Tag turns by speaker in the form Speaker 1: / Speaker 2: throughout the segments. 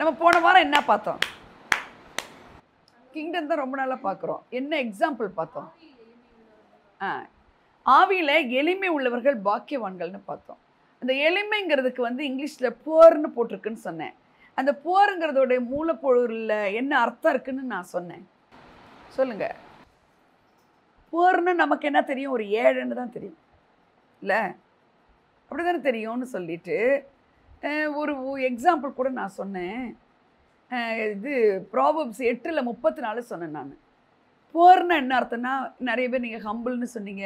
Speaker 1: நம்ம போன வாரம் என்ன பார்த்தோம்? கிங்டம் தான் ரொம்ப நாளாக பார்க்குறோம். என்ன எக்ஸாம்பிள் பார்த்தோம்? ஆவியில் எளிமை உள்ளவர்கள் பாக்கியவான்கள்னு பார்த்தோம். அந்த எளிமைங்கிறதுக்கு வந்து இங்கிலீஷில் புவர்னு போட்டிருக்குன்னு சொன்னேன். அந்த புவருங்கிறதோடைய மூலப்பொருளில் என்ன அர்த்தம் இருக்குன்னு நான் சொன்னேன். சொல்லுங்க. புவர்னு நமக்கு என்ன தெரியும்? ஒரு ஏழைன்னு தான் தெரியும் இல்லை? அப்படி தானே தெரியும்னு சொல்லிட்டு ஒரு எக்ஸாம்பிள் கூட நான் சொன்னேன். இது ப்ராவர்ப்ஸ் 8:34 சொன்னேன் நான். புவர்னா என்ன அர்த்தம்னா, நிறைய பேர் நீங்கள் ஹம்பிள்னு சொன்னீங்க,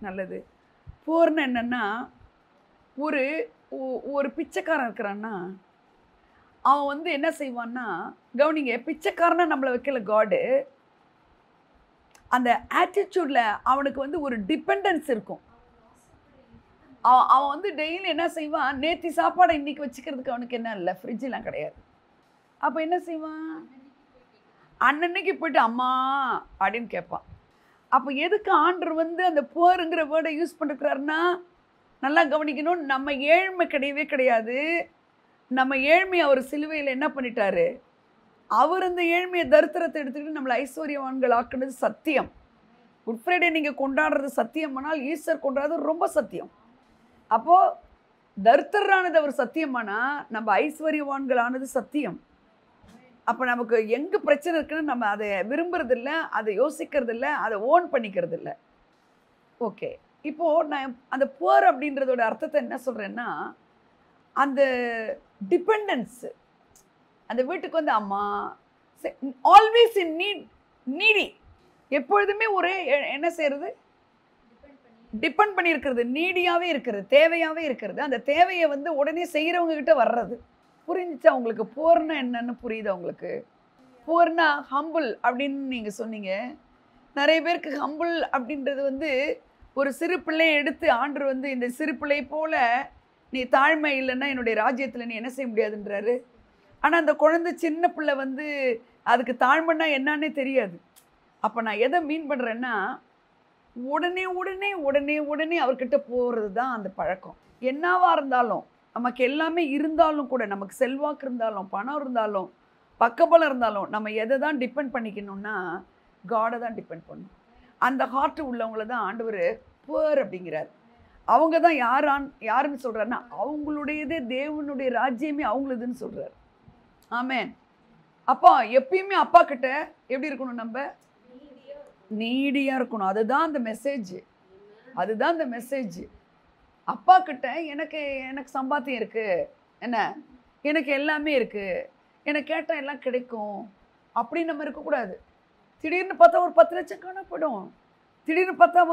Speaker 1: நல்லது. புவர்னா என்னென்னா, ஒரு ஒரு பிச்சைக்காரன் இருக்கிறான்னா அவன் வந்து என்ன செய்வான்னா, கவனிங்க, பிச்சைக்காரனை நம்மளை வைக்கல காடு. அந்த ஆட்டிடியூடில் அவனுக்கு வந்து ஒரு டிபெண்டன்ஸ் இருக்கும். அவன் வந்து டெய்லி என்ன செய்வான், நேற்று சாப்பாடை இன்னைக்கு வச்சுக்கிறதுக்கு அவனுக்கு என்ன இல்லை, ஃப்ரிட்ஜெலாம் கிடையாது. அப்போ என்ன செய்வான், அன்னன்னைக்கு போய்ட்டு அம்மா அப்படின்னு கேட்பான். அப்போ எதுக்கு ஆண்டவர் வந்து அந்த புவருங்கிற வேர்டை யூஸ் பண்ணிருக்கிறாருன்னா, நல்லா கவனிக்கணும், நம்ம ஏழ்மை கிடையவே கிடையாது. நம்ம ஏழ்மையை அவர் சிலுவையில் என்ன பண்ணிட்டாரு, அவர் அந்த ஏழ்மையை தரித்திரத்தை எடுத்துக்கிட்டு நம்மளை ஐஸ்வர்யவான்கள் ஆக்குனது சத்தியம். குட் ஃப்ரைடே நீங்கள் கொண்டாடுறது சத்தியம், ஆனால் ஈஸ்டர் கொண்டாடுறது ரொம்ப சத்தியம். அப்போது தரித்திரரானது அவர் சத்தியமானா நம்ம ஐஸ்வர்யவான்கள் ஆனது சத்தியம். அப்போ நமக்கு எங்கே பிரச்சனை இருக்குன்னு நம்ம அதை விரும்புறதில்ல, அதை யோசிக்கிறதில்ல, அதை ஓன் பண்ணிக்கிறதில்ல. ஓகே, இப்போது நான் அந்த புவர் அப்படின்றதோட அர்த்தத்தை என்ன சொல்கிறேன்னா, அந்த டிபெண்டன்ஸு, அந்த வீட்டுக்கு வந்து அம்மா, ஆல்வேஸ் இன் நீடி, எப்பொழுதுமே ஒரு என்ன செய்கிறது, டிபெண்ட் பண்ணியிருக்கிறது, நீடியாகவே இருக்கிறது, தேவையாகவே இருக்கிறது. அந்த தேவையை வந்து உடனே செய்கிறவங்க கிட்ட வர்றது. புரிஞ்சிச்சா உங்களுக்கு? புவர்னா என்னன்னு புரியுதா உங்களுக்கு? புவர்னா ஹம்பிள் அப்படின்னு நீங்கள் சொன்னீங்க. நிறைய பேருக்கு ஹம்பிள் அப்படின்றது வந்து ஒரு சிறு பிள்ளையை எடுத்து ஆண்டவர் வந்து இந்த சிறு பிள்ளை போல நீ தாழ்மை இல்லைன்னா என்னுடைய ராஜ்யத்தில் நீ என்ன செய்ய முடியாதுன்றாரு. ஆனால் அந்த குழந்தை சின்ன பிள்ளை வந்து அதுக்கு தாழ்மைன்னா என்னன்னே தெரியாது. அப்போ நான் எதை மீன் பண்ணுறேன்னா, உடனே உடனே உடனே உடனே அவர்கிட்ட போகிறது தான் அந்த பழக்கம். என்னவா இருந்தாலும், நமக்கு எல்லாமே இருந்தாலும் கூட, நமக்கு செல்வாக்கு இருந்தாலும், பணம் இருந்தாலும், பக்கபலம் இருந்தாலும், நம்ம எதை தான் டிபெண்ட் பண்ணிக்கணும்னா காடை தான் டிபெண்ட் பண்ணணும். அந்த ஹார்ட் உள்ளவங்கள தான் ஆண்டவர் புவர் அப்படிங்கிறார். அவங்க தான் யாருன்னு சொல்கிறாருன்னா, அவங்களுடையதே தேவனுடைய ராஜ்யமே அவங்களுதுன்னு சொல்கிறார். ஆமேன். அப்பா எப்பயுமே அப்பா கிட்ட எப்படி இருக்கணும், நம்ம நீடியாக இருக்கணும். அதுதான் அந்த மெசேஜ், அதுதான் அந்த மெசேஜ். அப்பா கிட்ட எனக்கு சம்பாத்தியம் இருக்குது, என்ன எனக்கு எல்லாமே இருக்குது, எனக்கு கேட்டால் எல்லாம் கிடைக்கும் அப்படின்னு நம்ம இருக்கக்கூடாது. திடீர்னு பார்த்தா ஒரு 10 லட்சம் காணப்படும், திடீர்னு பார்த்தா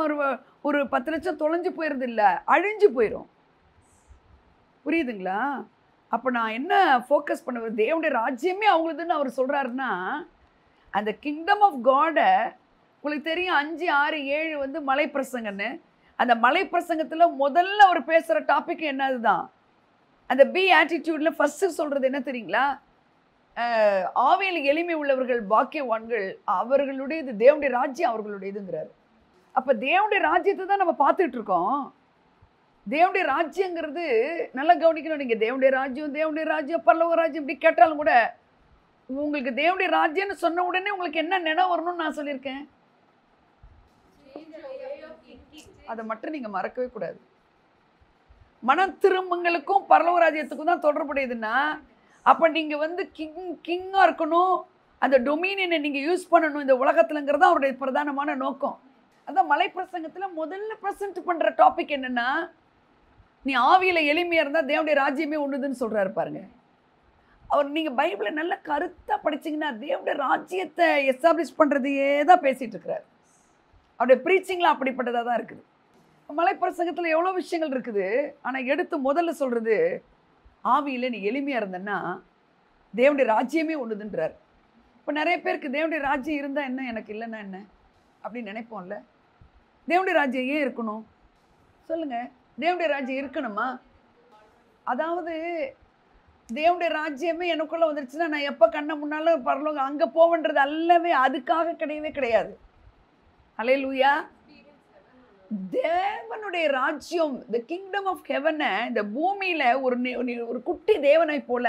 Speaker 1: ஒரு 10 லட்சம் தொலைஞ்சு போயிடுறது இல்லை, அழிஞ்சு போயிடும். புரியுதுங்களா? அப்போ நான் என்ன ஃபோக்கஸ் பண்ணுவேன், தேவனுடைய ராஜ்யமே அவங்களுதுன்னு அவர் சொல்கிறாருன்னா, அந்த கிங்டம் ஆஃப் காடை உங்களுக்கு தெரியும். 5, 6, 7 வந்து மலை பிரசங்கன்னு. அந்த மலை பிரசங்கத்தில் முதல்ல அவர் பேசுகிற டாபிக் என்னது தான், அந்த பி ஆட்டிடியூடில் ஃபஸ்ட்டு சொல்கிறது என்ன தெரியுங்களா, ஆவியில் எளிமை உள்ளவர்கள் பாக்கியவான்கள், அவர்களுடையது தேவனுடைய ராஜ்யம் அவர்களுடையதுங்கிறார். அப்போ தேவனுடைய ராஜ்யத்தை தான் நம்ம பார்த்துட்டு இருக்கோம். தேவனுடைய ராஜ்யங்கிறது நல்லா கவனிக்கணும். நீங்கள் தேவனுடைய ராஜ்யம் பரலோக ராஜ்யம் இப்படி கேட்டாலும் கூட உங்களுக்கு தேவனுடைய ராஜ்யம்னு சொன்ன உடனே உங்களுக்கு என்ன நினைவு வரணும்னு நான் சொல்லியிருக்கேன், அதை மட்டும் நீங்கள் மறக்கவே கூடாது. மன திரும்பங்களுக்கும் பரலோக ராஜ்யத்துக்கும் தான் தொடர்புடையதுன்னா, அப்போ நீங்கள் வந்து கிங்காக இருக்கணும், அந்த டொமினியனை நீங்கள் யூஸ் பண்ணணும் இந்த உலகத்துலங்கிறது தான் அவருடைய பிரதானமான நோக்கம். அதான் மலை பிரசங்கத்தில் முதல்ல ப்ரெசென்ட் பண்ணுற டாபிக் என்னென்னா, நீ ஆவியில் எளிமையாக இருந்தால் தேவனுடைய ராஜ்யமே ஒன்றுதுன்னு சொல்கிறாரு பாருங்க. அவர் நீங்கள் பைபிளை நல்லா கருத்தாக படிச்சிங்கன்னா தேவனுடைய ராஜ்யத்தை எஸ்டாப்ளிஷ் பண்ணுறதையே தான் பேசிகிட்டு இருக்கிறார். அவருடைய ப்ரீச்சிங்லாம் அப்படிப்பட்டதாக தான் இருக்குது. மலை பிரசங்கத்தில் எவ்வளோ விஷயங்கள் இருக்குது, ஆனால் எடுத்து முதல்ல சொல்கிறது ஆவியில் நீ எளிமையாக இருந்தன்னா தேவனுடைய ராஜ்யமே ஒன்றுதுன்றார். இப்போ நிறைய பேருக்கு தேவனுடைய ராஜ்யம் இருந்தால் என்ன, எனக்கு இல்லைன்னா என்ன அப்படின்னு நினைப்போம்ல. தேவனுடைய ராஜ்யம் ஏன் இருக்கணும் சொல்லுங்கள்? தேவனுடைய ராஜ்யம் இருக்கணுமா? அதாவது தேவனுடைய ராஜ்யமே எனக்குள்ளே வந்துருச்சுன்னா நான் எப்போ கண்ணை முன்னாலும் பரலோகம் அங்கே போவன்றது அல்லவே அதுக்காக கிடையவே கிடையாது. ஹல்லேலூயா. தேவனுடைய ராஜ்யம், த கிங்டம் ஆஃப் ஹெவனை இந்த பூமியில் ஒரு குட்டி தேவனை போல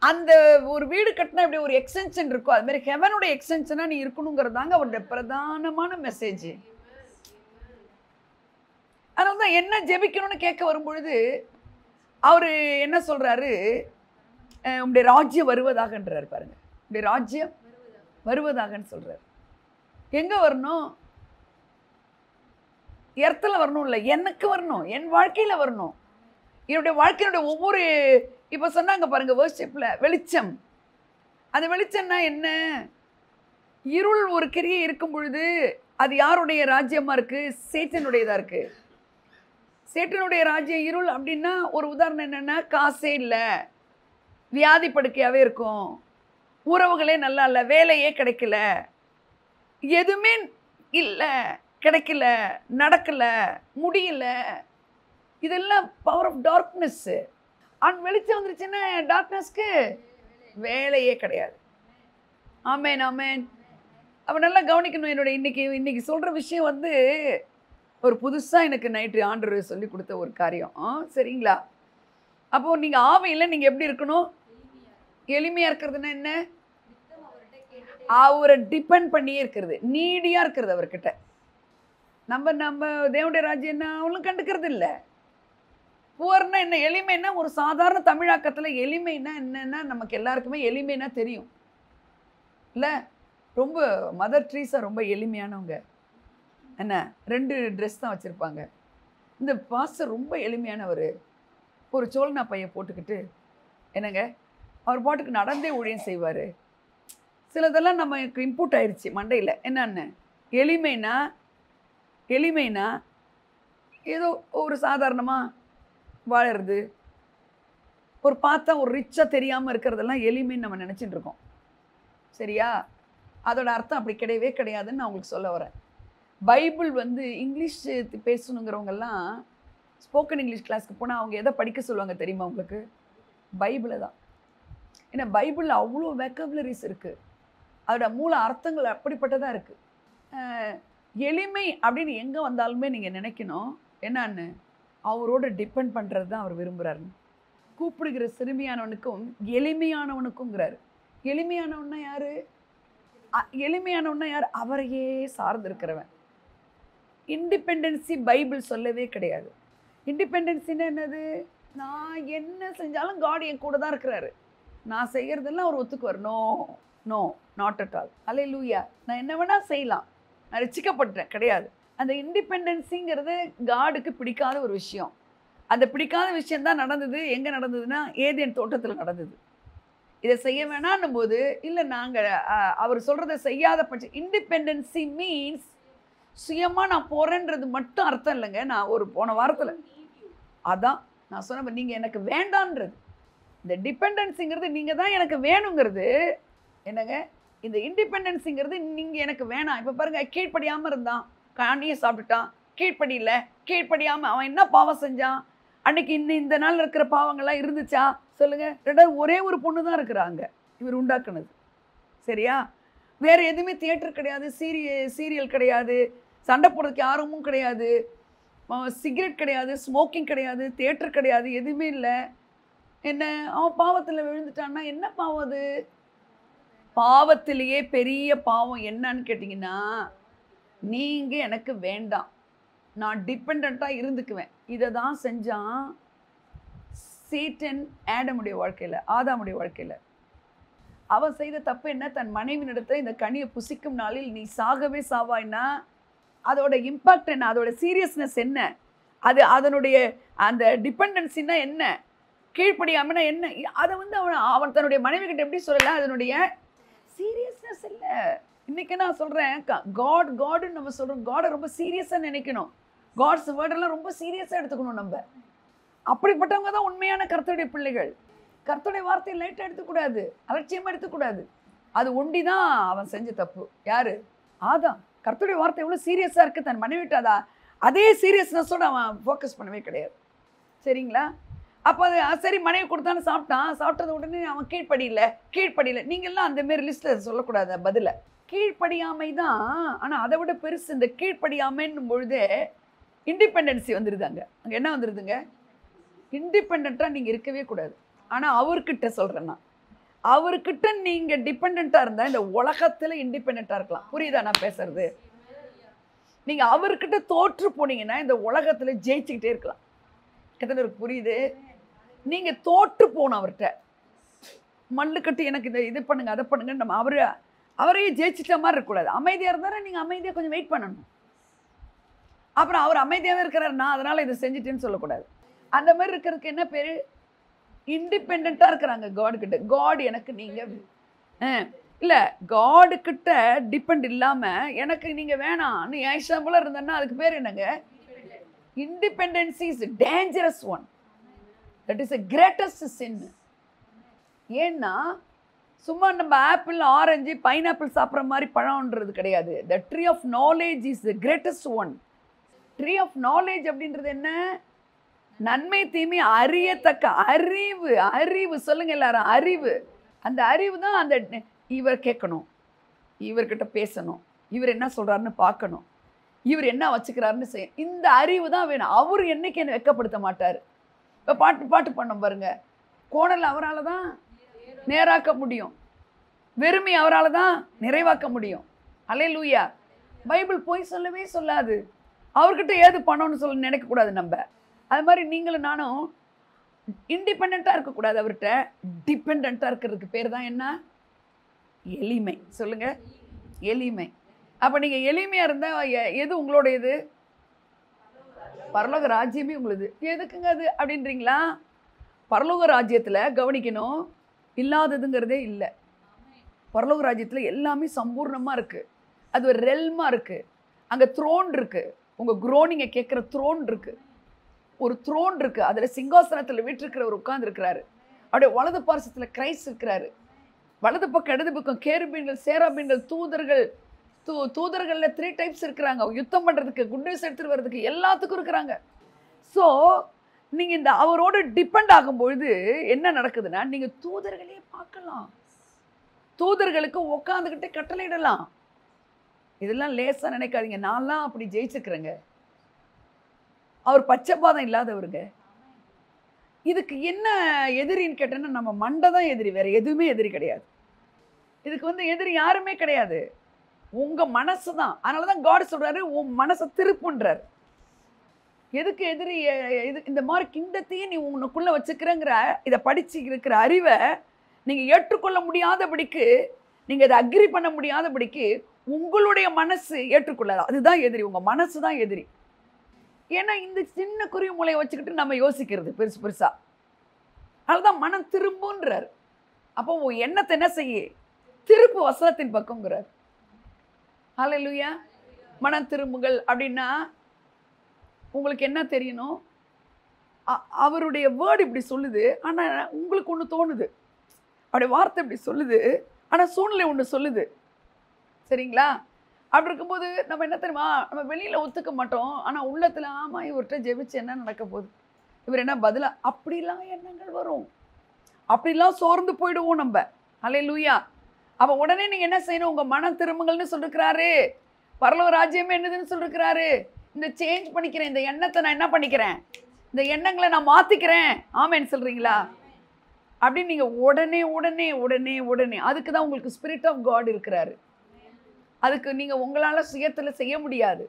Speaker 1: அந்த ஒரு வீடு கட்டினா இப்படி ஒரு எக்ஸ்டென்ஷன் இருக்கும், அது மாதிரி ஹெவனுடைய எக்ஸ்டென்ஷனா நீ இருக்கணுங்கிறதாங்க அவருடைய பிரதானமான மெசேஜ். அதனால தான் என்ன ஜெபிக்கணும்னு கேட்க வரும்பொழுது அவரு என்ன சொல்றாரு, உங்களுடைய ராஜ்யம் வருவதாகன்றாரு. பாருங்க, உங்களுடைய ராஜ்யம் வருவதாகன்னு சொல்றாரு. எங்க வரணும்? இடத்துல வரணும் இல்லை, எனக்கு வரணும், என் வாழ்க்கையில வரணும், என்னுடைய வாழ்க்கையினுடைய ஒவ்வொரு. இப்போ சொன்னாங்க பாருங்க வர்ஷிப்ல, வெளிச்சம். அந்த வெளிச்சம்னா என்ன? இருள் ஒரு கிரியை இருக்கும் பொழுது அது யாருடைய ராஜ்யமா இருக்கு? சேட்டனுடையதா இருக்கு. சேட்டனுடைய ராஜ்யம் இருள் அப்படின்னா ஒரு உதாரணம் என்னன்னா, காசே இல்லை, வியாதி படுக்கையாவே இருக்கும், உறவுகளே நல்லா இல்லை, வேலையே கிடைக்கல, எதுவுமே இல்லை, கிடைக்கல, நடக்கல, முடியல. இதெல்லாம் பவர் ஆஃப் டார்க்னஸ். வெளிச்சம் வந்துருச்சுன்னா டார்க்னஸ்க்கு வேலையே கிடையாது. ஆமேன், ஆமேன். அவன் நல்லா கவனிக்கணும். என்னோட இன்னைக்கு சொல்ற விஷயம் வந்து ஒரு புதுசாக எனக்கு நைட்டு ஆண்டவர் சொல்லி கொடுத்த ஒரு காரியம். சரிங்களா? அப்போ நீங்க ஆவியில நீங்க எப்படி இருக்கணும்? எளிமையா இருக்கிறதுனா என்ன? அவரை டிபெண்ட் பண்ணியே இருக்கிறது, நீடியா இருக்கிறது அவர்கிட்ட. நம்ம தேவனுடைய ராஜ்யம் என்ன அவளும் கண்டுக்கிறது இல்லை. புவர்னா என்ன? எளிமைன்னா ஒரு சாதாரண தமிழாக்கத்தில் எளிமைன்னா என்னன்னா நமக்கு எல்லாருக்குமே எளிமைன்னா தெரியும் இல்லை? ரொம்ப மதர் ட்ரீஸா ரொம்ப எளிமையானவங்க. என்ன 2 ட்ரெஸ் தான் வச்சுருப்பாங்க. இந்த பாஸ்டர் ரொம்ப எளிமையானவர். ஒரு சோழனா பையன் போட்டுக்கிட்டு என்னங்க அவர் பாட்டுக்கு நடந்தே ஊழியம் செய்வார். சிலதெல்லாம் நமக்கு இன்புட் ஆயிடுச்சு மண்டையில். என்னன்னு எளிமைனா ஏதோ ஒரு சாதாரணமாக வாழறது, ஒரு பார்த்தா ஒரு ரிச்சாக தெரியாமல் இருக்கிறதெல்லாம் எளிமைன்னு நம்ம நினச்சிட்டு இருக்கோம். சரியா? அதோட அர்த்தம் அப்படி கிடையவே கிடையாதுன்னு நான் உங்களுக்கு சொல்ல வரேன். பைபிள் வந்து இங்கிலீஷ் பேசணுங்கிறவங்கெல்லாம் ஸ்போக்கன் இங்கிலீஷ் கிளாஸ்க்கு போனால் அவங்க எதை படிக்க சொல்லுவாங்க தெரியுமா உங்களுக்கு? பைபிளை தான். ஏன்னா பைபிளில் அவ்வளோ வெக்கபுலரிஸ் இருக்குது, அதோட மூல அர்த்தங்கள் அப்படிப்பட்டதாக இருக்குது. எளிமை அப்படின்னு எங்கே வந்தாலுமே நீங்கள் நினைக்கணும் என்னான்னு, அவரோட டிபெண்ட் பண்ணுறது தான் அவர் விரும்புகிறாருன்னு. கூப்பிடுகிற சிறுமியானவனுக்கும் எளிமையானவனுக்குங்கிறாரு. எளிமையானவன்னா யார்? எளிமையானவன்னா யார்? அவரையே சார்ந்திருக்கிறவன். இண்டிபெண்டன்சி பைபிள் சொல்லவே கிடையாது. இண்டிபெண்டன்சின்னா என்னது? நான் என்ன செஞ்சாலும் காட் என் கூட தான் இருக்கிறாரு, நான் செய்கிறதெல்லாம் அவர் ஒத்துக்குவார். No no, not at all. Hallelujah. நான் என்ன வேணால் செய்யலாம், நான் ரட்சிக்கப்பட்டேன் கிடையாது. அந்த இண்டிபெண்டன்சிங்கிறது காடுக்கு பிடிக்காத ஒரு விஷயம். அந்த பிடிக்காத விஷயந்தான் நடந்தது. எங்கே நடந்ததுன்னா ஏதேன் தோட்டத்தில் நடந்தது. இதை செய்ய வேணான்னும் போது இல்லை, நாங்கள் அவர் சொல்கிறத செய்யாத பட்சம். இண்டிபெண்டன்சி மீன்ஸ் சுயமாக நான் போகிறேன்றது மட்டும் அர்த்தம் இல்லைங்க. நான் ஒரு போன வாரத்தில் அதான் நான் சொன்னேன், நீங்கள் எனக்கு வேண்டான்றது. இந்த டிபெண்டன்சிங்கிறது நீங்கள் தான் எனக்கு வேணுங்கிறது. என்னங்க இந்த இண்டிபெண்டன்சிங்கிறது நீங்கள் எனக்கு வேணாம். இப்போ பாருங்கள், கீழ்ப்படியாமல் இருந்தான், காணியை சாப்பிட்டுட்டான், கீழ்ப்படியாமல் அவன் என்ன பாவம் செஞ்சான்? அன்னைக்கு இந்த நாள் இருக்கிற பாவங்கள்லாம் இருந்துச்சா சொல்லுங்கள்? ரெண்டாவது ஒரே ஒரு பொண்ணு தான் இருக்கிறாங்க இவர் உண்டாக்குனது. சரியா? வேறு எதுவுமே தியேட்டர் கிடையாது, சீரியல் கிடையாது, சண்டை போடுறதுக்கு யாருமும் கிடையாது, சிகரெட் கிடையாது, ஸ்மோக்கிங் கிடையாது, தியேட்டர் கிடையாது, எதுவுமே இல்லை. என்ன அவன் பாவத்தில் விழுந்துட்டான்னா என்ன பாவம் அது? பாவத்திலேயே பெரிய பாவம் என்னன்னு கேட்டிங்கன்னா, நீங்கள் எனக்கு வேண்டாம், நான் டிபெண்ட்டாக இருந்துக்குவேன். இதை தான் செஞ்சான் சேட்டன் ஆடமுடைய வாழ்க்கையில், ஆதாமுடைய வாழ்க்கையில். அவன் செய்த தப்பு என்ன? தன் மனைவியினிடத்தில் இந்த கனியை புசிக்கும் நாளில் நீ சாகவே சாவாய்னா அதோட இம்பாக்ட் என்ன? அதோட சீரியஸ்னஸ் என்ன? அதனுடைய அந்த டிபெண்டன்சின்னா என்ன? கீழ்ப்படியாமனா என்ன? அதை வந்து அவன் தன்னுடைய மனைவி கிட்ட எப்படி சொல்லல? அதனுடைய சீரியஸ்னஸ் இல்லை. இன்னைக்கு நான் சொல்கிறேன், காடுன்னு நம்ம சொல்கிறோம், காடை ரொம்ப சீரியஸாக நினைக்கணும். காட்ஸ் வேர்டெல்லாம் ரொம்ப சீரியஸாக எடுத்துக்கணும் நம்ம. அப்படிப்பட்டவங்க தான் உண்மையான கர்த்தருடைய பிள்ளைகள். கர்த்தருடைய வார்த்தையை லைட்டாக எடுத்துக்கூடாது, அலட்சியமாக எடுத்துக்கூடாது. அது ஒண்டி தான் அவன் செஞ்ச தப்பு. யார்? ஆதாம். கர்த்தருடைய வார்த்தை எவ்வளோ சீரியஸாக இருக்குது, தன் மனைவிட்டாதா அதே சீரியஸ்னஸோடு அவன் ஃபோக்கஸ் பண்ணவே கிடையாது. சரிங்களா? அப்போ அது சரி மனைவி கொடுத்தான்னு சாப்பிட்டது உடனே அவன் கீழ்ப்படியில. நீங்கள்லாம் அந்தமாரி லிஸ்ட்டில் சொல்லக்கூடாது பதிலை. கீழ்ப்படியாமை தான். ஆனால் அதை விட பெருசு இந்த கீழ்ப்படியாமைன்னும் பொழுதே இண்டிபெண்டன்சி வந்துடுதாங்க. அங்கே என்ன வந்துடுதுங்க? இண்டிபெண்ட்டாக நீங்கள் இருக்கவே கூடாது. ஆனால் அவர்கிட்ட சொல்கிறேன் நான், அவர்கிட்ட நீங்க டிபெண்டா இருந்தா இந்த உலகத்துல இண்டிபெண்டா இருக்கலாம். புரியுதா நான் பேசுறது? நீங்க அவர்கிட்ட தோற்று போனீங்கன்னா இந்த உலகத்துல ஜெயிச்சுக்கிட்டே இருக்கலாம். எத்தனை பேருக்கு புரியுது? நீங்க தோற்று போன அவர்கிட்ட மல்லு கட்டி எனக்கு இது பண்ணுங்க அதை பண்ணுங்க, நம்ம அவரையே ஜெயிச்சிட்ட மாதிரி இருக்கக்கூடாது. அமைதியா இருந்தாரு, நீங்க அமைதியா கொஞ்சம் வெயிட் பண்ணணும். அப்புறம் அவர் அமைதியாவே இருக்கிறாரு, நான் அதனால இதை செஞ்சுட்டேன்னு சொல்லக்கூடாது. அந்த மாதிரி இருக்கிறதுக்கு என்ன பேரு? இண்டிபெண்டா இருக்கிறாங்க காட் கிட்ட. காட் எனக்கு நீங்க இல்ல, காடு கிட்ட டிபெண்ட் இல்லாம எனக்கு நீங்க வேணாம் ஏஷாமல இருந்தேன்னா அதுக்கு பேர் என்னங்க? Independency is dangerous one. That is a greatest sin. ஏன்னா சும்மா நம்ம ஆப்பிள், ஆரஞ்சு, பைனாப்பிள் சாப்பிட்ற மாதிரி பழம்ன்றது கிடையாது. The tree of knowledge is the greatest one. Tree of knowledge அப்படின்றது என்ன? நன்மை தீமை அறியத்தக்க அறிவு. அறிவு சொல்லுங்க எல்லாரும், அறிவு. அந்த அறிவு தான் அந்த இவர் கேட்கணும், இவர்கிட்ட பேசணும், இவர் என்ன சொல்றாருன்னு பார்க்கணும், இவர் என்ன வச்சுக்கிறாருன்னு செய்யணும். இந்த அறிவு தான் வேணும். அவர் என்னைக்கு என்ன வெட்கப்படுத்த மாட்டார். இப்போ பாட்டு பண்ணோம் பாருங்க, கோணல் அவரால் தான் நேராக்க முடியும், வெறுமை அவரால் தான் நிறைவாக்க முடியும். அல்லேலூயா. பைபிள் போய் சொல்லவே சொல்லாது. அவர்கிட்ட ஏது பண்ணணும்னு சொல்ல நினைக்கக்கூடாது நம்ம. அது மாதிரி நீங்களும் நானும் இண்டிபெண்ட்டாக இருக்கக்கூடாது, அவர்கிட்ட டிபெண்ட்டாக இருக்கிறதுக்கு பேர் தான் என்ன? எளிமை. சொல்லுங்க, எளிமை. அப்போ நீங்கள் எளிமையாக இருந்தால் எது உங்களோட? இது பரலோக ராஜ்யமே உங்களுது. எதுக்குங்க அது அப்படின்றீங்களா? பரலோக ராஜ்யத்தில் கவனிக்கணும், இல்லாததுங்கிறதே இல்லை. பரலோக ராஜ்யத்தில் எல்லாமே சம்பூர்ணமாக இருக்குது. அது ஒரு ரெல்மாக இருக்குது. அங்கே த்ரோன் இருக்குது. உங்கள் குரோனிங்க கேட்குற த்ரோன் இருக்குது. ஒரு த்ரோன் இருக்குது, அதில் சிங்காசனத்தில் வீட்டிருக்கிறவர் உட்கார்ந்துருக்கிறாரு. அப்படியே வலது பார்சத்தில் கிரைஸ்ட் இருக்கிறாரு. வலது பக்கம் இடது பக்கம் கேருபீன்கள், சேராபீன்கள், தூதர்கள். தூதர்களில் 3 டைப்ஸ் இருக்கிறாங்க. யுத்தம் பண்ணுறதுக்கு, குட் நியூஸ் எடுத்துகிட்டு வர்றதுக்கு, எல்லாத்துக்கும் இருக்கிறாங்க. ஸோ நீங்கள் இந்த அவரோடு டிபெண்ட் ஆகும்பொழுது என்ன நடக்குதுன்னா, நீங்கள் தூதர்களே பார்க்கலாம், தூதர்களுக்கு உட்காந்துக்கிட்டு கட்டளையிடலாம். இதெல்லாம் லேசாக நினைக்காதீங்க. நான்லாம் அப்படி ஜெயிச்சுக்கிறேங்க. அவர் பச்சைப்பாதம் இல்லாதவருங்க. இதுக்கு என்ன எதிரின்னு கேட்டேன்னா, நம்ம மண்டை தான் எதிரி, வேற எதுவுமே எதிரி கிடையாது. இதுக்கு எதிரி யாருமே கிடையாது, உங்க மனசு தான். அதனால தான் காட் சொல்றாரு, உன் மனசை திருப்புன்றார். எதுக்கு எதிரி? இது இந்த மாதிரி கிண்டத்தையே நீ உனக்குள்ள வச்சுக்கிறங்கிற இதை படிச்சு இருக்கிற அறிவை நீங்க ஏற்றுக்கொள்ள முடியாதபடிக்கு, நீங்க இதை அக்ரி பண்ண முடியாதபடிக்கு உங்களுடைய மனசு ஏற்றுக்கொள்ளாது. அதுதான் எதிரி, உங்க மனசு தான் எதிரி. ஏன்னா இந்த சின்ன குருவி மூளையை வச்சுக்கிட்டு நம்ம யோசிக்கிறது பெருசு பெருசா. அதனால்தான் மனம் திரும்புன்றார். அப்போ உன் எண்ணத்தை என்ன செய்ய? திருப்பு வசனத்தின் பக்கம்ங்கிறார். ஹல்லேலூயா. மனம் திரும்புங்கள் அப்படின்னா உங்களுக்கு என்ன தெரியணும்? அவருடைய வேர்டு இப்படி சொல்லுது, ஆனால் உங்களுக்கு ஒன்று தோணுது. அவருடைய வார்த்தை இப்படி சொல்லுது, ஆனால் சூழ்நிலை ஒன்று சொல்லுது. சரிங்களா? அப்படி இருக்கும்போது நம்ம என்ன தெரியுமா, நம்ம வெளியில் ஒத்துக்க மாட்டோம், ஆனால் உள்ளத்தில் ஆமாம் இவர்கிட்ட ஜெபிச்சு என்ன நடக்க போகுது, இவர் என்ன பதிலா, அப்படிலாம் எண்ணங்கள் வரும். அப்படிலாம் சோர்ந்து போயிடுவோம் நம்ம. ஹல்லேலூயா. அப்போ உடனே நீங்கள் என்ன செய்யணும்? உங்கள் மனம் திரும்புங்கள்னு சொல்லிருக்கிறாரு. பரலோக ராஜ்யமே என்னதுன்னு சொல்லிருக்கிறாரு. இந்த சேஞ்ச் பண்ணிக்கிறேன், இந்த எண்ணத்தை நான் என்ன பண்ணிக்கிறேன், இந்த எண்ணங்களை நான் மாற்றிக்கிறேன். ஆமேன்னு சொல்கிறீங்களா? அப்படின்னு நீங்கள் உடனே உடனே உடனே உடனே அதுக்கு தான் உங்களுக்கு ஸ்பிரிட் ஆஃப் காட் இருக்கிறாரு. அதுக்கு நீங்கள் உங்களால் சுயத்தில் செய்ய முடியாது.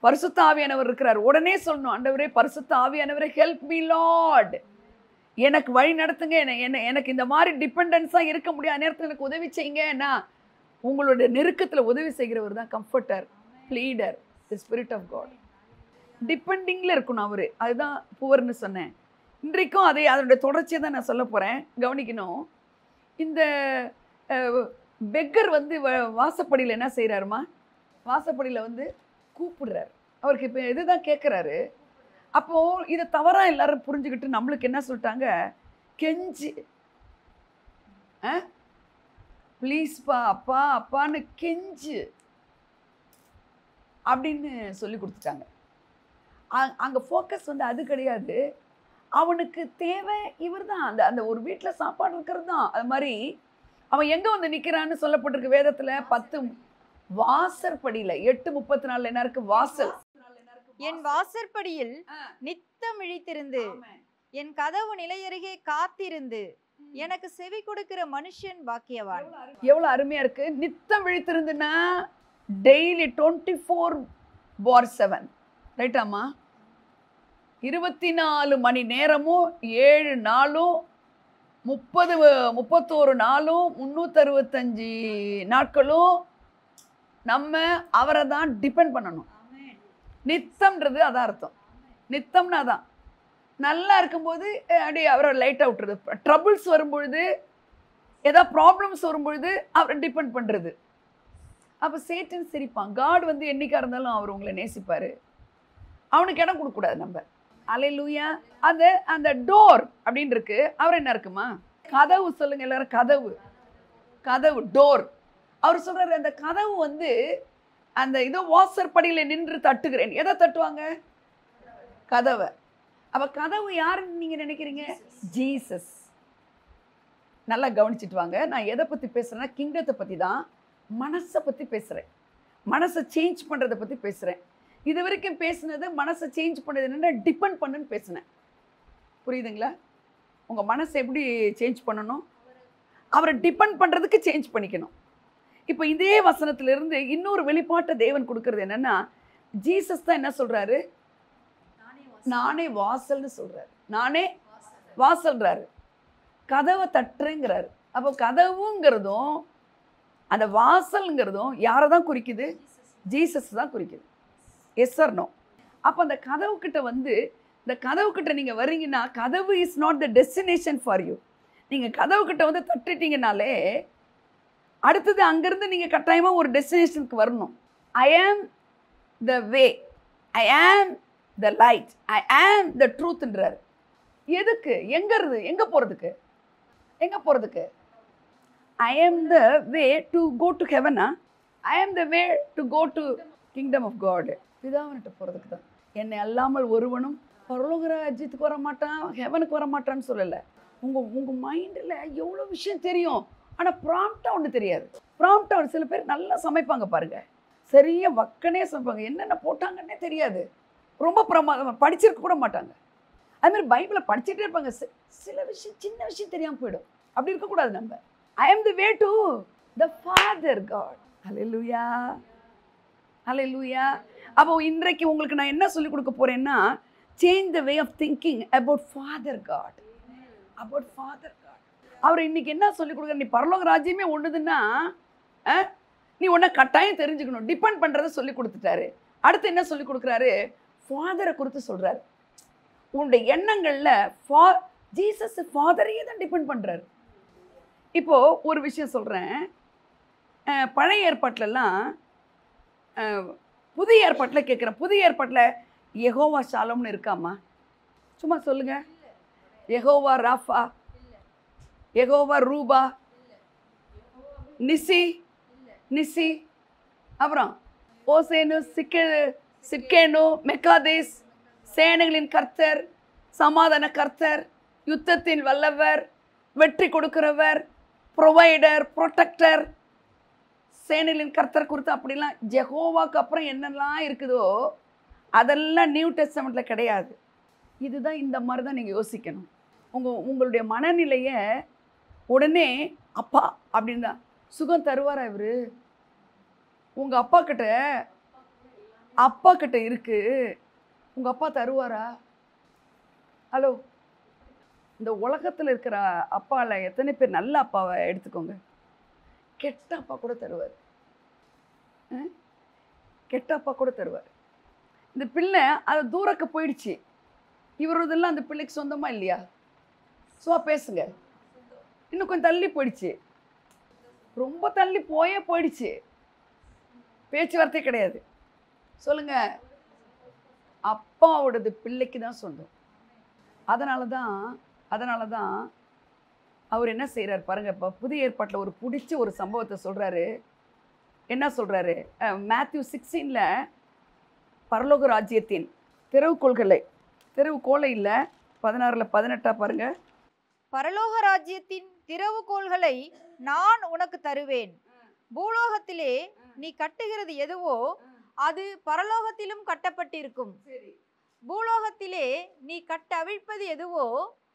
Speaker 1: பரிசுத்த ஆவியானவர் இருக்கிறார். உடனே சொல்லணும், ஆண்டவரே பரிசுத்த ஆவியானவரே ஹெல்ப் மீ லார்ட், எனக்கு வழி நடத்துங்க, எனக்கு இந்த மாதிரி டிபெண்டன்ஸாக இருக்க முடியாத நேரத்தில் எனக்கு உதவி செய்யுங்கன்னா, உங்களுடைய நெருக்கத்தில் உதவி செய்கிறவர் தான் comforter, leader, the spirit of God. டிபெண்டிங்கில் இருக்கணும் அவர். அதுதான் புவர்னு சொன்னேன். இன்றைக்கும் அதனுடைய தொடர்ச்சியை தான் நான் சொல்ல போகிறேன். கவனிக்கணும். இந்த பெக்கர் வாசப்படியில் என்ன செய்கிறாருமா? வாசப்படியில் கூப்பிடுறாரு. அவருக்கு இப்போ இதுதான் கேட்குறாரு. அப்போது இதை தவறாக எல்லாரும் புரிஞ்சுக்கிட்டு நம்மளுக்கு என்ன சொல்லிட்டாங்க, கெஞ்சி ப்ளீஸ்ப்பா அப்பா அப்பான்னு கெஞ்சு அப்படின்னு சொல்லி கொடுத்துட்டாங்க. அங்கே ஃபோக்கஸ் அது கிடையாது. அவனுக்கு தேவை இவர் தான். அந்த ஒரு வீட்டில் சாப்பாடு இருக்கிறது தான். அது மாதிரி அவன் எங்கே நிற்கிறான்னு சொல்லப்பட்டிருக்கு வேதத்தில். 10 வாசற்படியில் 8:34 என்ன இருக்கு? வாசல்.
Speaker 2: என் வாசற்படியில் நித்தம் இழித்திருந்து என் கதவு நிலையருகே காத்திருந்து எனக்கு செவி கொடுக்கிற மனுஷன் பாக்கியவான்.
Speaker 1: எவ்வளவு அருமையா இருக்கு. நித்தம் விழித்திருந்துன்னா டெய்லி 24/7 ரைட்டாமா, 24 மணி நேரமும் 7 நாளும் 31 நாளும் 365 நாட்களும் நம்ம அவரை தான் டிபெண்ட் பண்ணணும். நித்தம்ன்றது அதான் அர்த்தம். நித்தம்னா அதான். நல்லா இருக்கும்போது அப்படியே அவரை லைட்டாக விட்டுறது, ட்ரபிள்ஸ் வரும்பொழுது ஏதாவது ப்ராப்ளம்ஸ் வரும்பொழுது அவரை டிபெண்ட் பண்ணுறது. அப்போ சேட்டன் சிரிப்பான். காட் வந்து என்னைக்கா இருந்தாலும் அவர் உங்களை நேசிப்பார். அவனுக்கு இடம் கொடுக்கக்கூடாது நம்ம. அல்லேலூயா. அந்த டோர் அப்படின்னு இருக்கு. அவர் என்ன இருக்குமா, கதவு சொல்லுங்க எல்லாரும். கதவு டோர். அவர் சொல்றாரு அந்த கதவு வந்து அந்த இதோ வாசற்படியில் நின்று தட்டுகிறேன். எதை தட்டுவாங்க? கதவை. அப்ப கதவு யாருன்னு நீங்க நினைக்கிறீங்க? ஜீசஸ். நல்லா கவனிச்சுட்டு வாங்க. நான் எதை பத்தி பேசுறேன்னா கிங்டத்தை பத்தி தான், மனசை பத்தி பேசுறேன். மனசை சேஞ்ச் பண்றதை பத்தி பேசுறேன். இது வரைக்கும் பேசுனது மனசை சேஞ்ச் பண்ணது என்னன்னா டிபெண்ட் பண்ணுன்னு பேசினேன். புரியுதுங்களா? உங்க மனசை எப்படி சேஞ்ச் பண்ணணும்? அவரை டிபெண்ட் பண்றதுக்கு சேஞ்ச் பண்ணிக்கணும். இப்போ இதே வசனத்திலிருந்து இன்னொரு வெளிப்பாட்டை தேவன் கொடுக்கறது என்னன்னா, ஜீசஸ் தான் என்ன சொல்றாரு? நானே வாசல்னு சொல்றாரு. நானே வாசல்றாரு. கதவை தட்டுறேங்கிறாரு. அப்போ கதவுங்கிறதும் அந்த வாசல்ங்கிறதும் யாரை தான் குறிக்குது? ஜீசஸ் தான் குறிக்குது. Yes or no? அப்போ அந்த கதவு கிட்ட வந்து, இந்த கதவு கிட்ட நீங்க வர்றீங்கன்னா, கதவு is not the destination for you. நீங்க கதவு கிட்ட வந்து தட்டிட்டீங்கனாலே அடுத்தது அங்கிருந்து நீங்க கட்டாயமா ஒரு டெஸ்டினேஷனுக்கு வரணும். ஐ am the way, I am the light, I am த ட்ரூத்ன்றாரு. எதுக்கு? எங்க போறதுக்கு? ஐ am the way to go to ஹெவனா? I am the way to go to kingdom of God. பிதாவினிட்ட போறதுக்கு தான். என்னை அல்லாமல் ஒருவனும் பரலோக ராஜ்யத்துக்கு வர மாட்டான், ஹெவனுக்கு வர மாட்டான்னு சொல்லலை. உங்க மைண்டில் எவ்வளோ விஷயம் தெரியும், ஆனால் ப்ராம்ப்டாக ஒன்று தெரியாது. ப்ராம்ப்டாக சில பேர் நல்லா சமைப்பாங்க பாருங்க, சரியா வக்கனே சமைப்பாங்க, என்னென்ன போட்டாங்கன்னே தெரியாது. ரொம்ப பிரமாதமாக படிச்சிருக்க கூட மாட்டாங்க. அதுமாதிரி பைபிளை படிச்சுட்டே இருப்பாங்க, சில விஷயம் சின்ன விஷயம் தெரியாமல் போயிடும். அப்படி இருக்கக்கூடாது நம்ம. I am the way to the father God. Hallelujah, hallelujah. அப்போ இன்றைக்கு உங்களுக்கு நான் என்ன சொல்லிக் கொடுக்க போறேன்னா, change the way of thinking about father God. About father God. அவர் இன்னைக்கு என்ன சொல்லிக் கொடுக்குற? நீ பரலோக ராஜ்யமே ஒண்ணுதுன்னா நீ ஒன்றை கட்டாயம் தெரிஞ்சுக்கணும். டிபெண்ட் பண்ணுறதை சொல்லி கொடுத்துட்டாரு. அடுத்து என்ன சொல்லி கொடுக்குறாரு? ஃபாதரை குறித்து சொல்கிறாரு. உன்னுடைய எண்ணங்களில் ஜீசஸ் ஃபாதரையே தான் டிபெண்ட் பண்ணுறாரு. இப்போது ஒரு விஷயம் சொல்கிறேன். பழைய ஏற்பாட்டிலலாம், புதிய ஏற்பாட்டில் கேட்குறேன், புதிய ஏற்பாட்டில் யெகோவா ஷாலோம்னு இருக்காமா? சும்மா சொல்லுங்கள். யெகோவா ராஃபா, யெகோவா ரூபா, நிசி, அப்புறம் ஓசேனு, சிக்கேனு, மெக்காதேஸ், சேனைகளின் கர்த்தர், சமாதான கர்த்தர், யுத்தத்தின் வல்லவர், வெற்றி கொடுக்கிறவர், ப்ரொவைடர், ப்ரொடெக்டர், சேனைகளின் கர்த்தர் குறித்து அப்படிலாம் ஜெகோவாக்கு அப்புறம் என்னெல்லாம் இருக்குதோ அதெல்லாம் நியூ டெஸ்டமெண்ட்டில் கிடையாது. இதுதான், இந்த மாதிரி தான் நீங்கள் யோசிக்கணும். உங்களுடைய மனநிலையை உடனே அப்பா அப்படின்னு தான் சுகம் தருவாரா இவர்? உங்கள் அப்பா கிட்ட இருக்கு, உங்கள் அப்பா தருவாரா? ஹலோ, இந்த உலகத்தில் இருக்கிற அப்பாவில் எத்தனை பேர் நல்ல அப்பாவை எடுத்துக்கோங்க, கெட்ட அப்பா கூட தருவார். கெட்ட அப்பா கூட தருவார். இந்த பிள்ளை அது தூரக்கு போயிடுச்சு, இவரதெல்லாம் அந்த பிள்ளைக்கு சொந்தமாக இல்லையா? ஸோ பேசுங்க. இன்னும் கொஞ்சம் தள்ளி போயிடுச்சு, ரொம்ப தள்ளி போயிடுச்சு, பேச்சுவார்த்தை கிடையாது. சொல்லுங்க, அப்பாவோடது பிள்ளைக்கு தான் சொந்தம். அதனால தான் அவர் என்ன செய்கிறார் பாருங்க. இப்போ புதிய ஏற்பாட்டில் ஒரு பிடிச்ச ஒரு சம்பவத்தை சொல்கிறாரு. என்ன சொல்கிறாரு? மேத்யூ 16ல் பரலோக ராஜ்யத்தின் திறவுகோலை இல்லை, 16ல் 18 பாருங்க.
Speaker 2: பரலோக ராஜ்யத்தின் திறவுகோல்களை நான் உனக்கு தருவேன். பூலோகத்திலே நீ கட்டுகிறது எதுவோ அது பரலோகத்திலும் கட்டப்பட்டிருக்கும். பூலோகத்திலே நீ கட்டவிழ்ப்பது எதுவோ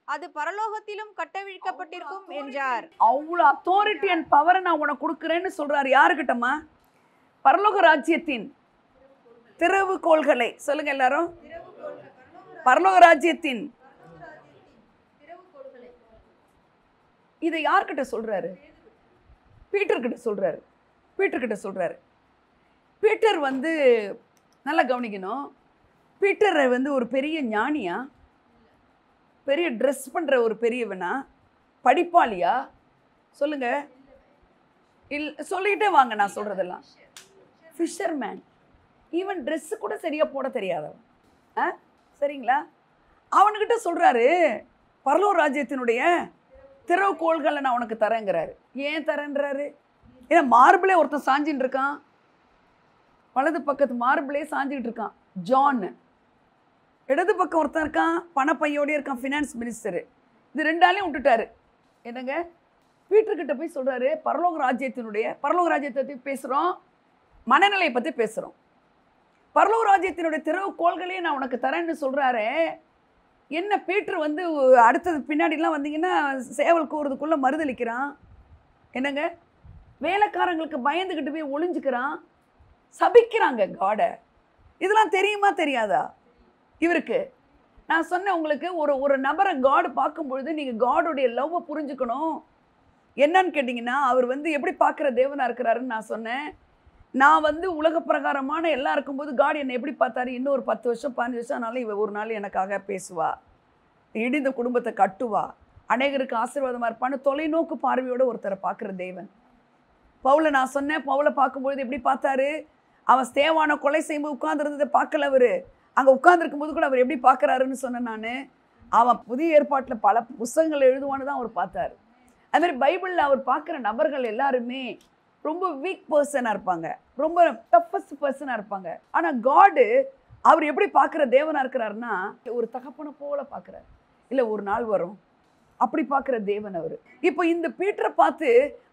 Speaker 2: அது பரலோகத்திலும் கட்டவிழ்க்கப்பட்டிருக்கும் என்றார்.
Speaker 1: அவ்வளவு அத்தாரிட்டி அண்ட் பவரை நான் உனக்கு கொடுக்குறேன்னு சொல்றாரு. யாருக்கிட்டமா? பரலோக ராஜ்யத்தின் திறவுகோள்களை சொல்லுங்க எல்லாரும். பரலோக ராஜ்யத்தின் இதை யார்கிட்ட சொல்றாரு? பீட்டர் கிட்ட சொல்றாரு. பீட்டர் கிட்ட சொல்றாரு. பீட்டர் வந்து நல்லா கவனிக்கணும். பீட்டர் வந்து ஒரு பெரிய ஞானியா, பெரிய ட்ரெஸ் பண்ற ஒரு பெரியவனா, படிப்பாளியா? சொல்லுங்க. சொல்லிக்கிட்டே வாங்க நான் சொல்றதெல்லாம். ஃபிஷர்மேன். ஈவன் ட்ரெஸ் கூட சரியா போட தெரியாதவன். சரிங்களா? அவனுக்கிட்ட சொல்றாரு, பரலோக ராஜ்யத்தினுடைய திறவுகோள்களை நான் உனக்கு தரேங்கிறாரு. ஏன் தரேன்றாரு? ஏன்னா மார்பிளே ஒருத்தன் சாஞ்சின்னு இருக்கான். வலது பக்கத்து மார்பிளே சாஞ்சிக்கிட்டு இருக்கான் ஜான். இடது பக்கம் ஒருத்தன் இருக்கான், பணப்பையோடய இருக்கான், ஃபினான்ஸ் மினிஸ்டர். இது ரெண்டாலையும் விட்டுட்டாரு. என்னங்க? பீட்டர்கிட்ட போய் சொல்றாரு, பரலோக ராஜ்யத்தை பற்றி பேசுகிறோம், மனநிலையை பற்றி பேசுகிறோம். பரலோக ராஜ்யத்தினுடைய திறவுகோள்களையே நான் உனக்கு தரேன்னு சொல்கிறாரு. என்ன பீட்டர் வந்து அடுத்தது பின்னாடிலாம் வந்தீங்கன்னா சேவல் கூறுறதுக்குள்ளே மறுதளிக்கிறான். என்னங்க? வேலைக்காரங்களுக்கு பயந்துக்கிட்டு போய் ஒளிஞ்சுக்கிறான், சபிக்கிறாங்க காடை. இதெல்லாம் தெரியுமா தெரியாதா இவருக்கு? நான் சொன்னேன் உங்களுக்கு, ஒரு நபரை காடு பார்க்கும்பொழுது நீங்கள் காடோடைய லவ்வை புரிஞ்சுக்கணும். என்னன்னு கேட்டிங்கன்னா, அவர் வந்து எப்படி பார்க்குற தேவனாக இருக்கிறாருன்னு நான் சொன்னேன். நான் வந்து உலக பிரகாரமான எல்லாம் இருக்கும்போது காட் என்னை எப்படி பார்த்தாரு? இன்னும் ஒரு 10 வருஷம் 15 வருஷம் ஆனாலும் இவ ஒரு நாள் எனக்காக பேசுவா, இடிந்த குடும்பத்தை கட்டுவா, அநேகருக்கு ஆசீர்வாதமாக இருப்பான்னு தொலைநோக்கு பார்வையோடு ஒருத்தரை பார்க்குற தேவன். பவுலை நான் சொன்னேன், பவுலை பார்க்கும்பொழுது எப்படி பார்த்தாரு? அவன் ஸ்தேவானை கொலை செய்யும்போது உட்கார்ந்துருந்ததை பார்க்கல. அவர் அங்கே உட்கார்ந்துருக்கும் போது கூட அவர் எப்படி பார்க்குறாருன்னு சொன்னேன் நான். அவன் புதிய ஏற்பாட்டில் பல புத்தகங்கள் எழுதுவான்னு தான் அவர் பார்த்தாரு. அதுமாதிரி பைபிளில் அவர் பார்க்குற நபர்கள் எல்லாருமே ரொம்ப வீக் பர்சனாக இருப்பாங்க, ரொம்ப டஃபஸ்ட் பர்சனாக இருப்பாங்க. ஆனால் காடு அவர் எப்படி பார்க்குற தேவனாக இருக்கிறாருன்னா, ஒரு தகப்பனை போல பார்க்குறாரு. இல்லை ஒரு நாள் வரும் அப்படி பார்க்குற தேவன் அவர். இப்போ இந்த பீட்டரை பார்த்து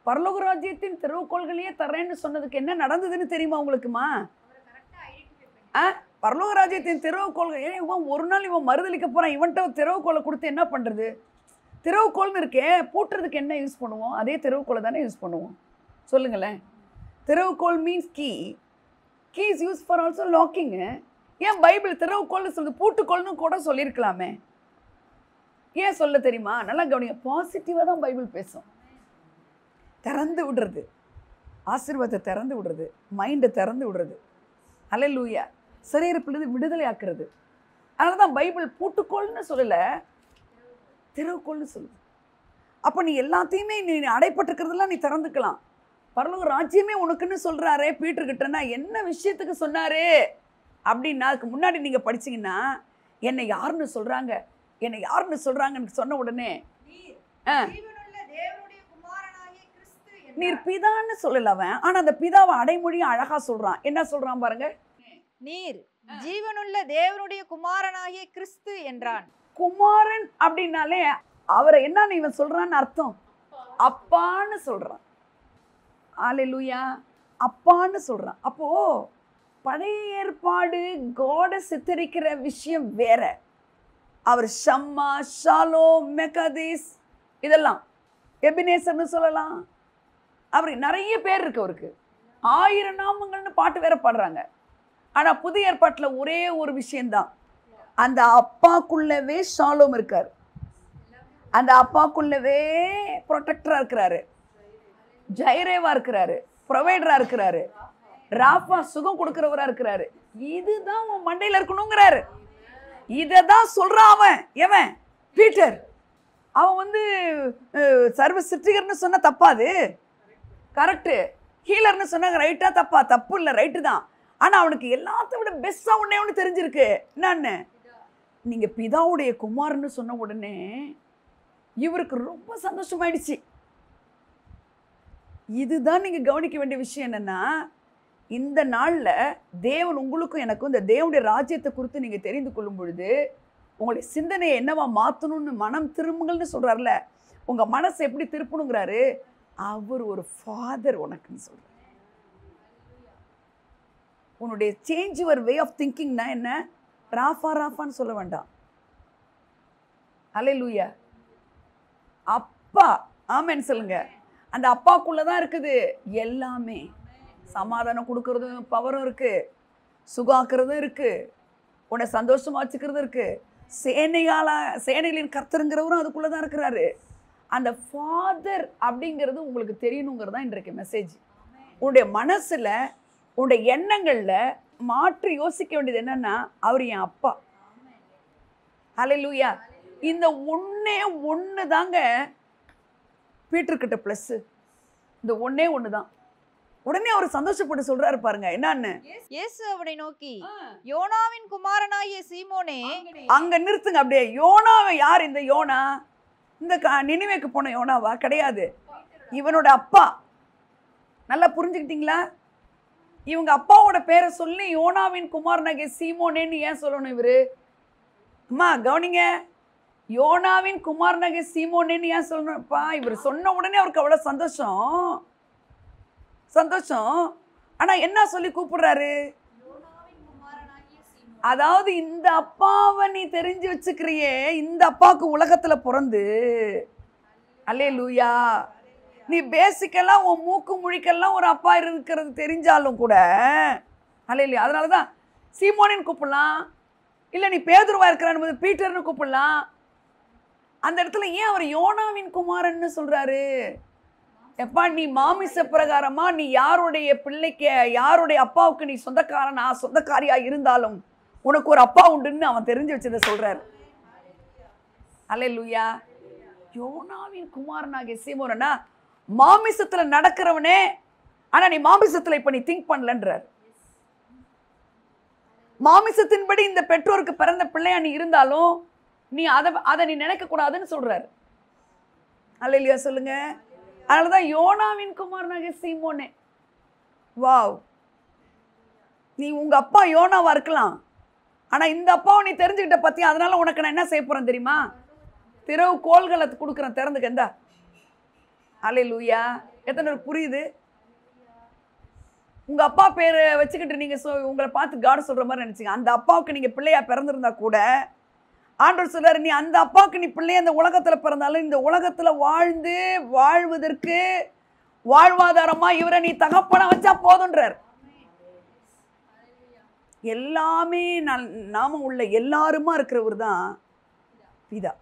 Speaker 1: பரலோக ராஜ்யத்தின் திறவுகோள்களையே தரேன்னு சொன்னதுக்கு என்ன நடந்ததுன்னு தெரியுமா உங்களுக்குமா? பரலோக ராஜ்யத்தின் திறவுகோள்கள், இவன் ஒரு நாள் இவன் மறுதளிக்க போகிறான், இவன்கிட்ட திறவுகோளை கொடுத்து என்ன பண்ணுறது? திறவுகோள்னு இருக்கே, பூட்டுறதுக்கு என்ன யூஸ் பண்ணுவோம்? அதே திறவுகோளை தானே யூஸ் பண்ணுவோம். சொல்லுங்களேன். திறவுகோள் means key. Key is use for also locking. ஏன் பைபிள் திறவுகோள்னு சொல்லுது? பூட்டுக்கோள்னு கூட சொல்லியிருக்கலாமே. ஏன் சொல்ல தெரியுமா? நல்லா கவனிங்க. பாசிட்டிவாக தான் பைபிள் பேசும். திறந்து விடுறது, ஆசீர்வாதத்தை திறந்து விடுறது, மைண்டை திறந்து விடுறது, அல்லேலூயா, சரீரப்பிலிருந்து விடுதலை ஆக்குறது. அதனால தான் பைபிள் பூட்டுக்கோள்னு சொல்லலை, திறவுகோள்னு சொல்லுது. அப்போ நீ எல்லாத்தையுமே நீ அடைப்பட்டிருக்கிறதெல்லாம் நீ திறந்துக்கலாம். பரலோக ராஜ்யமே உனக்குன்னு சொல்கிறாரே பீட்டர்கிட்டனா என்ன விஷயத்துக்கு சொன்னார் அப்படின்னா, அதுக்கு முன்னாடி நீங்கள் படிச்சிங்கன்னா என்னை யாருன்னு சொல்கிறாங்க, என்னை யாருன்னு சொல்கிறாங்கன்னு சொன்ன உடனே நீர் பிதான்னு சொல்லல அவன். ஆனால் அந்த பிதாவை அடைமொழியும் அழகாக சொல்கிறான். என்ன சொல்கிறான் பாருங்க,
Speaker 2: நீர் ஜீவனுள்ள தேவனுடைய குமாரனாகிய கிறிஸ்து என்றான்.
Speaker 1: குமாரன் அப்படின்னாலே அவரை என்ன இவன் சொல்கிறான்னு அர்த்தம், அப்பான்னு சொல்கிறான். அல்லேலூயா, அப்பான்னு சொல்கிறான். அப்போது பழைய ஏற்பாடு காடை சித்தரிக்கிற விஷயம் வேற. அவர் ஷம்மா, ஷாலோ, மெகதீஸ், இதெல்லாம் எபினேசர்னு சொல்லலாம். அவர் நிறைய பேர் இருக்கு, அவருக்கு 1000 நாமங்கள்னு பாட்டு வேற பாடுறாங்க. ஆனால் புதிய ஏற்பாட்டில் ஒரே ஒரு விஷயந்தான், அந்த அப்பாக்குள்ளவே ஷாலோம் இருக்கார், அந்த அப்பாக்குள்ளவே ப்ரொடெக்டராக இருக்கிறாரு, ஜைரேவா இருக்கிறாரு, ப்ரொவைடராக இருக்கிறாரு, ராஃபா சுகம் கொடுக்குறவராக இருக்கிறாரு. இதுதான் உன் மண்டையில் இருக்கணுங்கிறாரு. இதை தான் சொல்கிறான் அவன். எவன்? பீட்டர். அவன் வந்து சர்வ சிற்றிகர்னு சொன்ன தப்பாது, கரெக்டு. ஹீலர்னு சொன்னாங்க, ரைட்டா தப்பா? தப்பு இல்லை, ரைட்டு தான். ஆனால் அவனுக்கு எல்லாத்த விட பெஸ்ட்டாக ஒன்றே ஒன்று தெரிஞ்சிருக்கு. என்னன்னு? நீங்கள் பிதாவுடைய குமார்னு சொன்ன உடனே இவருக்கு ரொம்ப சந்தோஷமாயிடுச்சு. இதுதான் நீங்கள் கவனிக்க வேண்டிய விஷயம். என்னென்னா, இந்த நாளில் தேவன் உங்களுக்கும் எனக்கும் இந்த தேவனுடைய ராஜ்யத்தை குறித்து நீங்கள் தெரிந்து கொள்ளும் பொழுது உங்களுடைய சிந்தனையை என்னவா மாற்றணும்னு, மனம் திரும்புங்கள்னு சொல்கிறார்ல, உங்கள் மனசை எப்படி திருப்பணுங்கிறாரு. அவர் ஒரு ஃபாதர் உனக்குன்னு சொல்கிறார். உன்னுடைய சேஞ்ச் யுவர் வே ஆஃப் திங்கிங்னா என்ன? ராஃபான்னு சொல்ல வேண்டாம். அல்லேலூயா. அப்பா. ஆமென் சொல்லுங்க. அந்த அப்பாக்குள்ள தான் இருக்குது எல்லாமே. சமாதானம் கொடுக்கறதும் பவரும் இருக்கு, சுகாக்கிறதும் இருக்கு, உன்னை சந்தோஷமா வச்சுக்கிறது இருக்கு. சேனைகளின் கர்த்தருங்கிறவரும் அதுக்குள்ள தான் இருக்கிறாரு. அந்த ஃபாதர் அப்படிங்கிறது உங்களுக்கு தெரியணுங்கிறது தான் இன்றைக்கு மெசேஜ். உன்னுடைய மனசுல உன்னுடைய எண்ணங்கள்ல மாற்றி யோசிக்க வேண்டியது என்னன்னா, அவர் என் அப்பா. ஹல்லேலூயா. இந்த ஒண்ணே ஒன்று தாங்க பீட்டர்கிட்ட ப்ளஸ். இந்த ஒண்ணே ஒன்று தான். உடனே அவர் சந்தோஷப்பட்டு சொல்றாரு பாருங்க என்னன்னு.
Speaker 2: இயேசு அவனை நோக்கி, யோனாவின் குமாரனாகிய சீமோனே.
Speaker 1: அங்க நிறுத்துங்க அப்படியே. யோனாவை யார்? இந்த யோனா இந்த நினிவேக்கு போன யோனாவா? கிடையாது. இவனோட அப்பா. நல்லா புரிஞ்சுக்கிட்டீங்களா? இவங்க அப்பாவோட பேரை சொல்லி யோனாவின் குமாரனாகிய சீமோனேன்னு ஏன் சொல்லணும் இவரு? அம்மா கவனிங்க, யோனாவின் குமாரனாகிய சீமோனேன்னு ஏன் சொல்லணும்ப்பா? இவர் சொன்ன உடனே அவருக்கு அவ்வளவு சந்தோஷம். ஆனா என்ன சொல்லி கூப்பிடுறாரு? அதாவது இந்த அப்பாவை நீ தெரிஞ்சு வச்சுக்கிறியே, இந்த அப்பாவுக்கு உலகத்துல பிறந்து, அல்லேலூயா, நீ பேசிக்கெல்லாம் உன் மூக்கு முழிக்கெல்லாம் ஒரு அப்பா இருக்கிறது தெரிஞ்சாலும் கூட, அல்லேலூயா, அதனாலதான் சீமோனின்னு கூப்பிடலாம், இல்ல நீ பேதுருவா இருக்கிறான்னு பீட்டர்னு கூப்பிடலாம். அந்த இடத்துல ஏன் அவர் யோனாவின் குமாரன்னு சொல்றாரு? எப்பா, நீ மாமிச பிரகாரமா நீ யாருடைய பிள்ளைக்கு, யாருடைய அப்பாவுக்கு நீ சொந்தக்காரனா சொந்தக்காரியா இருந்தாலும் உனக்கு ஒரு அப்பா உண்டுன்னு அவன் தெரிஞ்சு வச்சதை சொல்றாரு. அல்லேலூயா. யோனாவின் குமாரனாகிய சீமோனா மாமிசத்துல நடக்கிறவனே, ஆனா நீ மாமிசத்துல இப்ப நீ திங்க் பண்ணலன்றார். மாமிசத்தின்படி இந்த பெற்றோருக்கு பிறந்த பிள்ளையா நீ இருந்தாலும் நீ அதை நீ நினைக்க கூடாதுன்னு சொல்றாரு. அல்லேலூயா சொல்லுங்க. அதனாலதான் யோனாவின் குமாரனாகிய சீமோனே. வாவ். நீ உங்க அப்பா யோனாவா இருக்கலாம், ஆனா இந்த அப்பாவை நீ தெரிஞ்சுக்கிட்ட பத்தியா? அதனால உனக்கு நான் என்ன செய்ய போறேன் தெரியுமா? திறவு கோள்களை கொடுக்குறேன், திறந்துக்க. எந்தா. அல்லேலூயா. எத்தனை புரியுது? உங்க அப்பா பேரை வச்சுக்கிட்டு நீங்க உங்களை பார்த்து காட் சொல்ற மாதிரி நினைச்சீங்க. அந்த அப்பாவுக்கு நீங்க பிள்ளையா பிறந்திருந்தா கூட ஆண்டவர் சொல்றாரு, நீ அந்த அப்பாவுக்கு நீ பிள்ளைய அந்த உலகத்துல பிறந்தாலும் இந்த உலகத்துல வாழ்வதற்கு வாழ்வாதாரமா இவரை நீ தகப்பன வச்சா போதுன்றார். எல்லாமே நாம உள்ள எல்லாருமா இருக்கிறவர் தான் பிதா.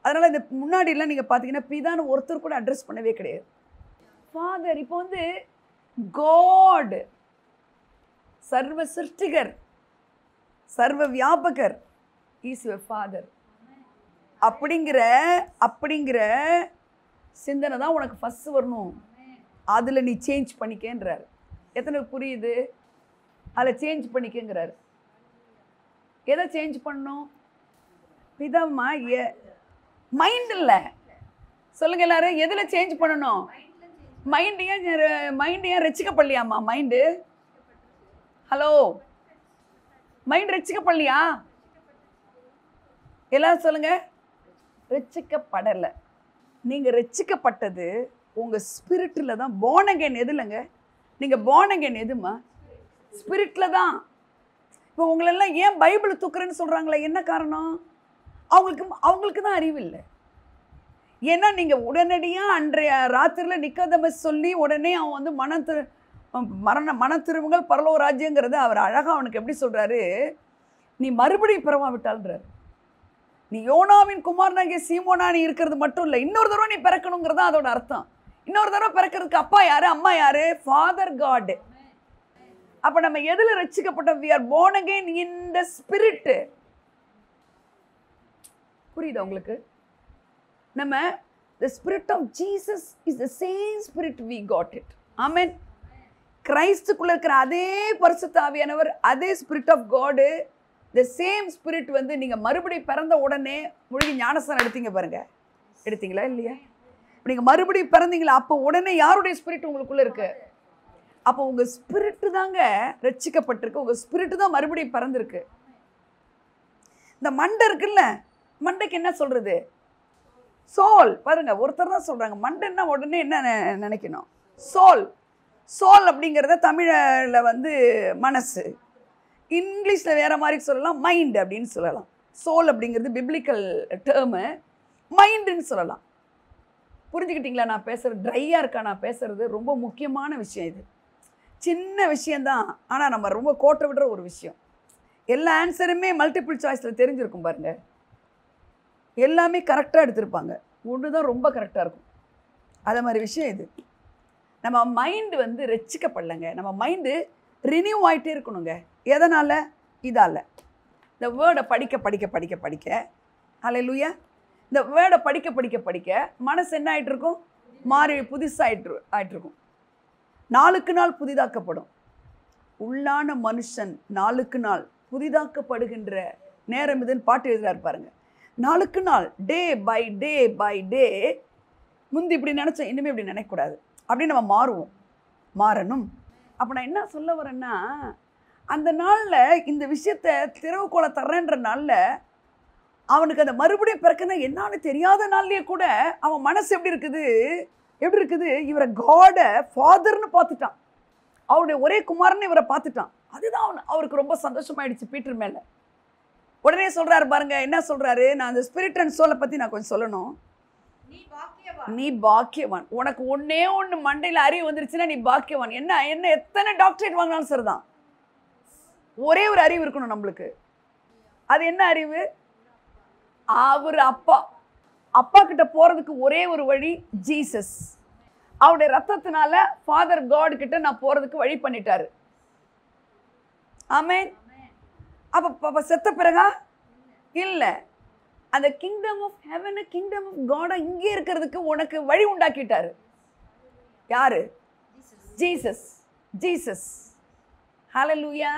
Speaker 1: அதனால இந்த முன்னாடி எல்லாம் நீங்க பாத்தீங்கன்னா பிதான்னு ஒருத்தர் கூட அட்ரஸ் பண்ணவே கிடையாது. ஃபாதர். இப்போ வந்து காட் சர்வ சிருஷ்டிகர், சர்வ வியாபகர், இஸ் யுவர் ஃபாதர் அப்படிங்கிற சிந்தனை தான் உனக்கு ஃபர்ஸ்ட் வரணும். அதுல நீ சேஞ்ச் பண்ணிக்கன்றார். எத்தனை புரியுது? அதுல சேஞ்ச் பண்ணிக்கங்கிறாரு. எதை சேஞ்ச் பண்ணணும்? பிதம்மா மைண்ட் இல்ல. சொல்லுங்க எல்லாரும், எதுல சேஞ்ச் பண்ணணும்? மைண்ட் ஏன் ரசிக்கப்படலையாமா? மைண்டு, ஹலோ, மைண்ட் ரசிக்கப்படலையா? எல்லாரும் சொல்லுங்க. ரட்சிக்கப்படலை. நீங்க ரட்சிக்கப்பட்டது உங்க ஸ்பிரிட்ல தான். born again எதுலங்க? நீங்க born again எதுமா? ஸ்பிரிட்ல தான். இப்போ உங்களெல்லாம் ஏன் பைபிள் தூக்குறேன்னு சொல்றாங்களே, என்ன காரணம்? அவங்களுக்கு தான் அறிவு இல்லை. ஏன்னா நீங்க உடனடியா அன்றைய ராத்திரில நிக்கோதேமஸ் சொல்லி உடனே அவன் வந்து மன திருவுங்கள் பரலோக ராஜ்யங்கிறத அவர் அழகா அவனுக்கு எப்படி சொல்றாரு? நீ மறுபடியும் பிறவாவிட்டாள்ன்றார். நீ யோனாவின் குமாரனாகிய சீமோனா நீ இருக்கிறது மட்டும் இல்லை, இன்னொரு தடவை நீ பிறக்கணுங்கிறது அதோட அர்த்தம். இன்னொரு தடவை பிறக்கிறதுக்கு அப்பா யாரு, அம்மா யாரு? Father God. அப்ப நம்ம எதுல ரட்சிக்கப்பட்டோம்? we are born again in the spirit. புரியுதா உங்களுக்கு? நம்ம the spirit of Jesus is the same spirit we got it. amen. கிறிஸ்துக்குள்ள இருக்கிற அதே பரிசுத்த ஆவியானவர், அதே spirit of God, the same spirit வந்து நீங்க மறுபடியும் பிறந்த உடனே முழுகி ஞானஸ்நானம் எடுத்தீங்க பாருங்க. எடுத்தீங்களா இல்லையா? நீங்க மறுபடியும் பிறந்தீங்களா? அப்போ உடனே யாருடைய ஸ்பிரிட் உங்களுக்குள்ள இருக்கு? அப்போ உங்க ஸ்பிரிட் தாங்க ரட்சிக்கப்பட்டிருக்கு. உங்க ஸ்பிரிட் தான் மறுபடியும் பிறந்திருக்கு. இந்த மண்டை இருக்குல்ல, மண்டைக்கு என்ன சொல்றது? சோல். பாருங்க, ஒருத்தர் தான் சொல்றாங்க. மண்டைன்னா உடனே என்ன நினைக்கணும்? சோல். சோல் அப்படிங்கிறத தமிழில் வந்து மனசு, இங்கிலீஷில் வேற மாதிரி சொல்லலாம், மைண்ட் அப்படின்னு சொல்லலாம். சோல் அப்படிங்கிறது பிப்ளிக்கல் டேர்மு. மைண்டுன்னு சொல்லலாம். புரிஞ்சுக்கிட்டீங்களா? நான் பேசுகிறது ட்ரையாக இருக்கா? நான் பேசுகிறது ரொம்ப முக்கியமான விஷயம். இது சின்ன விஷயந்தான், ஆனால் நம்ம ரொம்ப கோட்டை விடுற ஒரு விஷயம். எல்லா ஆன்சருமே மல்டிபிள் சாய்ஸில் தெரிஞ்சிருக்கும் பாருங்க. எல்லாமே கரெக்டாக எடுத்திருப்பாங்க. ஒன்று தான் ரொம்ப கரெக்டாக இருக்கும். அது மாதிரி விஷயம் இது. நம்ம மைண்டு வந்து ரட்சிக்கப்படலைங்க. நம்ம மைண்டு ரினியூ ஆகிட்டே இருக்கணுங்க. எதனால்? இதால். இந்த வேர்டை படிக்க படிக்க படிக்க படிக்க, ஹல்லேலூயா, இந்த வேர்டை படிக்க படிக்க படிக்க மனசு என்ன ஆகிட்டு இருக்கும்? மாறி ஆகிட்டுருக்கும். நாளுக்கு நாள் புதிதாக்கப்படும். உள்ளான மனுஷன் நாளுக்கு நாள் புதிதாக்கப்படுகின்ற நேரம் இதுன்னு பாட்டு எழுதுறாரு பாருங்க. நாளுக்கு நாள், day by day by day. முந்தி இப்படி நினச்சோம், இனிமேல் இப்படி நினைக்கக்கூடாது அப்படின்னு நம்ம மாறுவோம், மாறணும். அப்போ நான் என்ன சொல்ல வரேன்னா, அந்த நாளில் இந்த விஷயத்தை திறவுகோலை தர்றேன்ற நாளில் அவனுக்கு அந்த மறுபடியும் பிறக்குன்னா என்னான்னு தெரியாத நாள்லேயே கூட அவன் மனசு எப்படி இருக்குது? இவரை காடை ஃபாதர்னு பார்த்துட்டான். அவருடைய ஒரே குமாரன்னு இவரை பார்த்துட்டான். அதுதான் அவருக்கு ரொம்ப சந்தோஷமாயிடுச்சு பீட்டர் மேலே. உடனே சொல்கிறாரு பாருங்க, என்ன சொல்கிறாரு? நான் அந்த ஸ்பிரிட் அண்ட் சோலை பற்றி நான் கொஞ்சம் சொல்லணும். நீ பாக்கியவான். உனக்கு ஒன்னே ஒன்று மண்டையில் அறிவு வந்துருச்சுன்னா நீ பாக்கியவான். என்ன எத்தனை டாக்டரேட் வாங்கினாலும் சரிதான், ஒரே ஒரு அறிவு இருக்கணும் நம்மளுக்கு. அது என்ன அறிவு? அவர் அப்பா கிட்ட போறதுக்கு ஒரே ஒரு வழி ஜீசஸ். அவருடைய ரத்தத்தினால ஃபாதர் காட் கிட்ட நான் போறதுக்கு வழி பண்ணிட்டாரு. ஆமென். அப்ப செத்த பிறகா இல்ல, அந்த kingdom of heaven, kingdom of God இங்கே இருக்கிறதுக்கு உனக்கு வழி உண்டாக்கிட்டாரு. யாரு? ஜீசஸ். Hallelujah,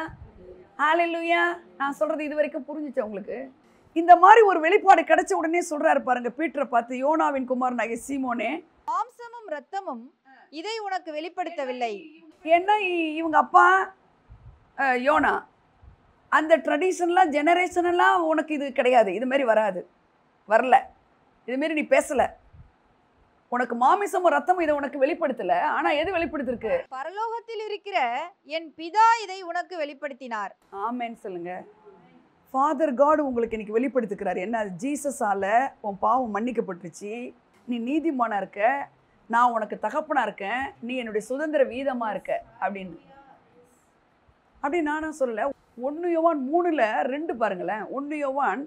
Speaker 1: hallelujah. நான் சொல்றது இது வரைக்கும் புரிஞ்சுச்சு உங்களுக்கு? இந்த மாதிரி ஒரு வெளிப்பாடு கிடைச்ச உடனே சொல்றாரு பாருங்க பீட்டரை பார்த்து, யோனாவின் குமாரனாகிய சீமோனே,
Speaker 2: மாம்சமும் இரத்தமும் இதை உனக்கு வெளிப்படுத்தவில்லை.
Speaker 1: ஏன்னா இவங்க அப்பா யோனா, அந்த ட்ரெடிஷன்லாம் ஜெனரேஷனெல்லாம் உனக்கு இது கிடையாது, இது மாதிரி வரல, இதுமாரி நீ பேசலை, உனக்கு மாமிசமும் ரத்தமும் இதை உனக்கு வெளிப்படுத்தல. ஆனா எது வெளிப்படுத்திருக்கு?
Speaker 2: பரலோகத்தில் இருக்கிற என் பிதா இதை உனக்கு வெளிப்படுத்தினார்.
Speaker 1: ஆமென் சொல்லுங்க. ஃபாதர் காட் உங்களுக்கு இன்னைக்கு வெளிப்படுத்திக்கிறார். என்ன? ஜீசஸால உன் பாவம் மன்னிக்கப்பட்டுருச்சு, நீ நீதிமானா இருக்க, நான் உனக்கு தகப்பனா இருக்கேன், நீ என்னுடைய சுதந்திர வீதமா இருக்க அப்படின்னு. அப்படி நானும் சொல்லலை. 1 யோவான் 3:2 பாருங்களேன். 1 யோவான்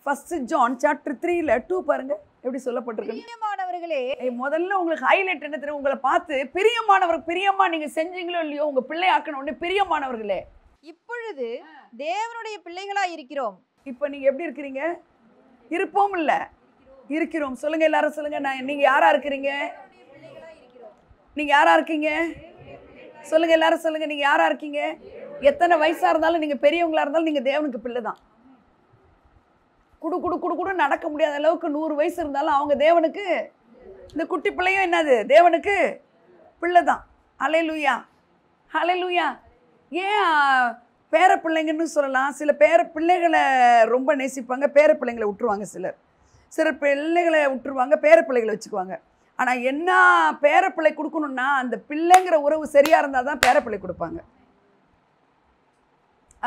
Speaker 1: 1 John chapter 3:2 பாருங்க எப்படி சொல்லப்பட்டிருக்கு.
Speaker 2: பிரியமானவர்களே,
Speaker 1: முதல்ல உங்களுக்கு ஹைலைட் என்ன தெரியும்? உங்களை பார்த்து பிரியமா நீங்க செஞ்சீங்களோ இல்லையோ, உங்க பிள்ளை ஆக்கணும் உடனே பிரியமானவர்களே,
Speaker 2: இப்பொழுது தேவனுடைய பிள்ளைகளாய் இருக்கிறோம்.
Speaker 1: இப்போ நீங்க எப்படி இருக்கிறீங்க? இருப்போம் இல்ல, இருக்கிறோம். சொல்லுங்க, எல்லாரும் சொல்லுங்க. நீங்க யாரா இருக்கிறீங்க? நீங்க யாரா இருக்கீங்க? சொல்லுங்க, எல்லாரும் சொல்லுங்க. நீங்க யாரா இருக்கீங்க? எத்தனை வயசா இருந்தாலும், நீங்க பெரியவங்களா இருந்தாலும், நீங்க தேவனுக்கு பிள்ளை தான். குடு நடக்க முடியாத அளவுக்கு 100 வயசு இருந்தாலும் அவங்க தேவனுக்கு, இந்த குட்டி பிள்ளையும் என்னது? தேவனுக்கு பிள்ளை தான். ஹல்லேலூயா, ஹல்லேலூயா. ஏன் பேர பிள்ளைங்கன்னு சொல்லலாம். சில பேர பிள்ளைகளை ரொம்ப நேசிப்பாங்க, பேர பிள்ளைங்களை விட்டுருவாங்க. சிலர் பிள்ளைகளை விட்டுருவாங்க, பேர பிள்ளைகளை வச்சுக்குவாங்க. ஆனால் என்ன பேர பிள்ளை கொடுக்கணும்னா, அந்த பிள்ளைங்கிற உறவு சரியாக இருந்தால் தான் பேர பிள்ளை கொடுப்பாங்க.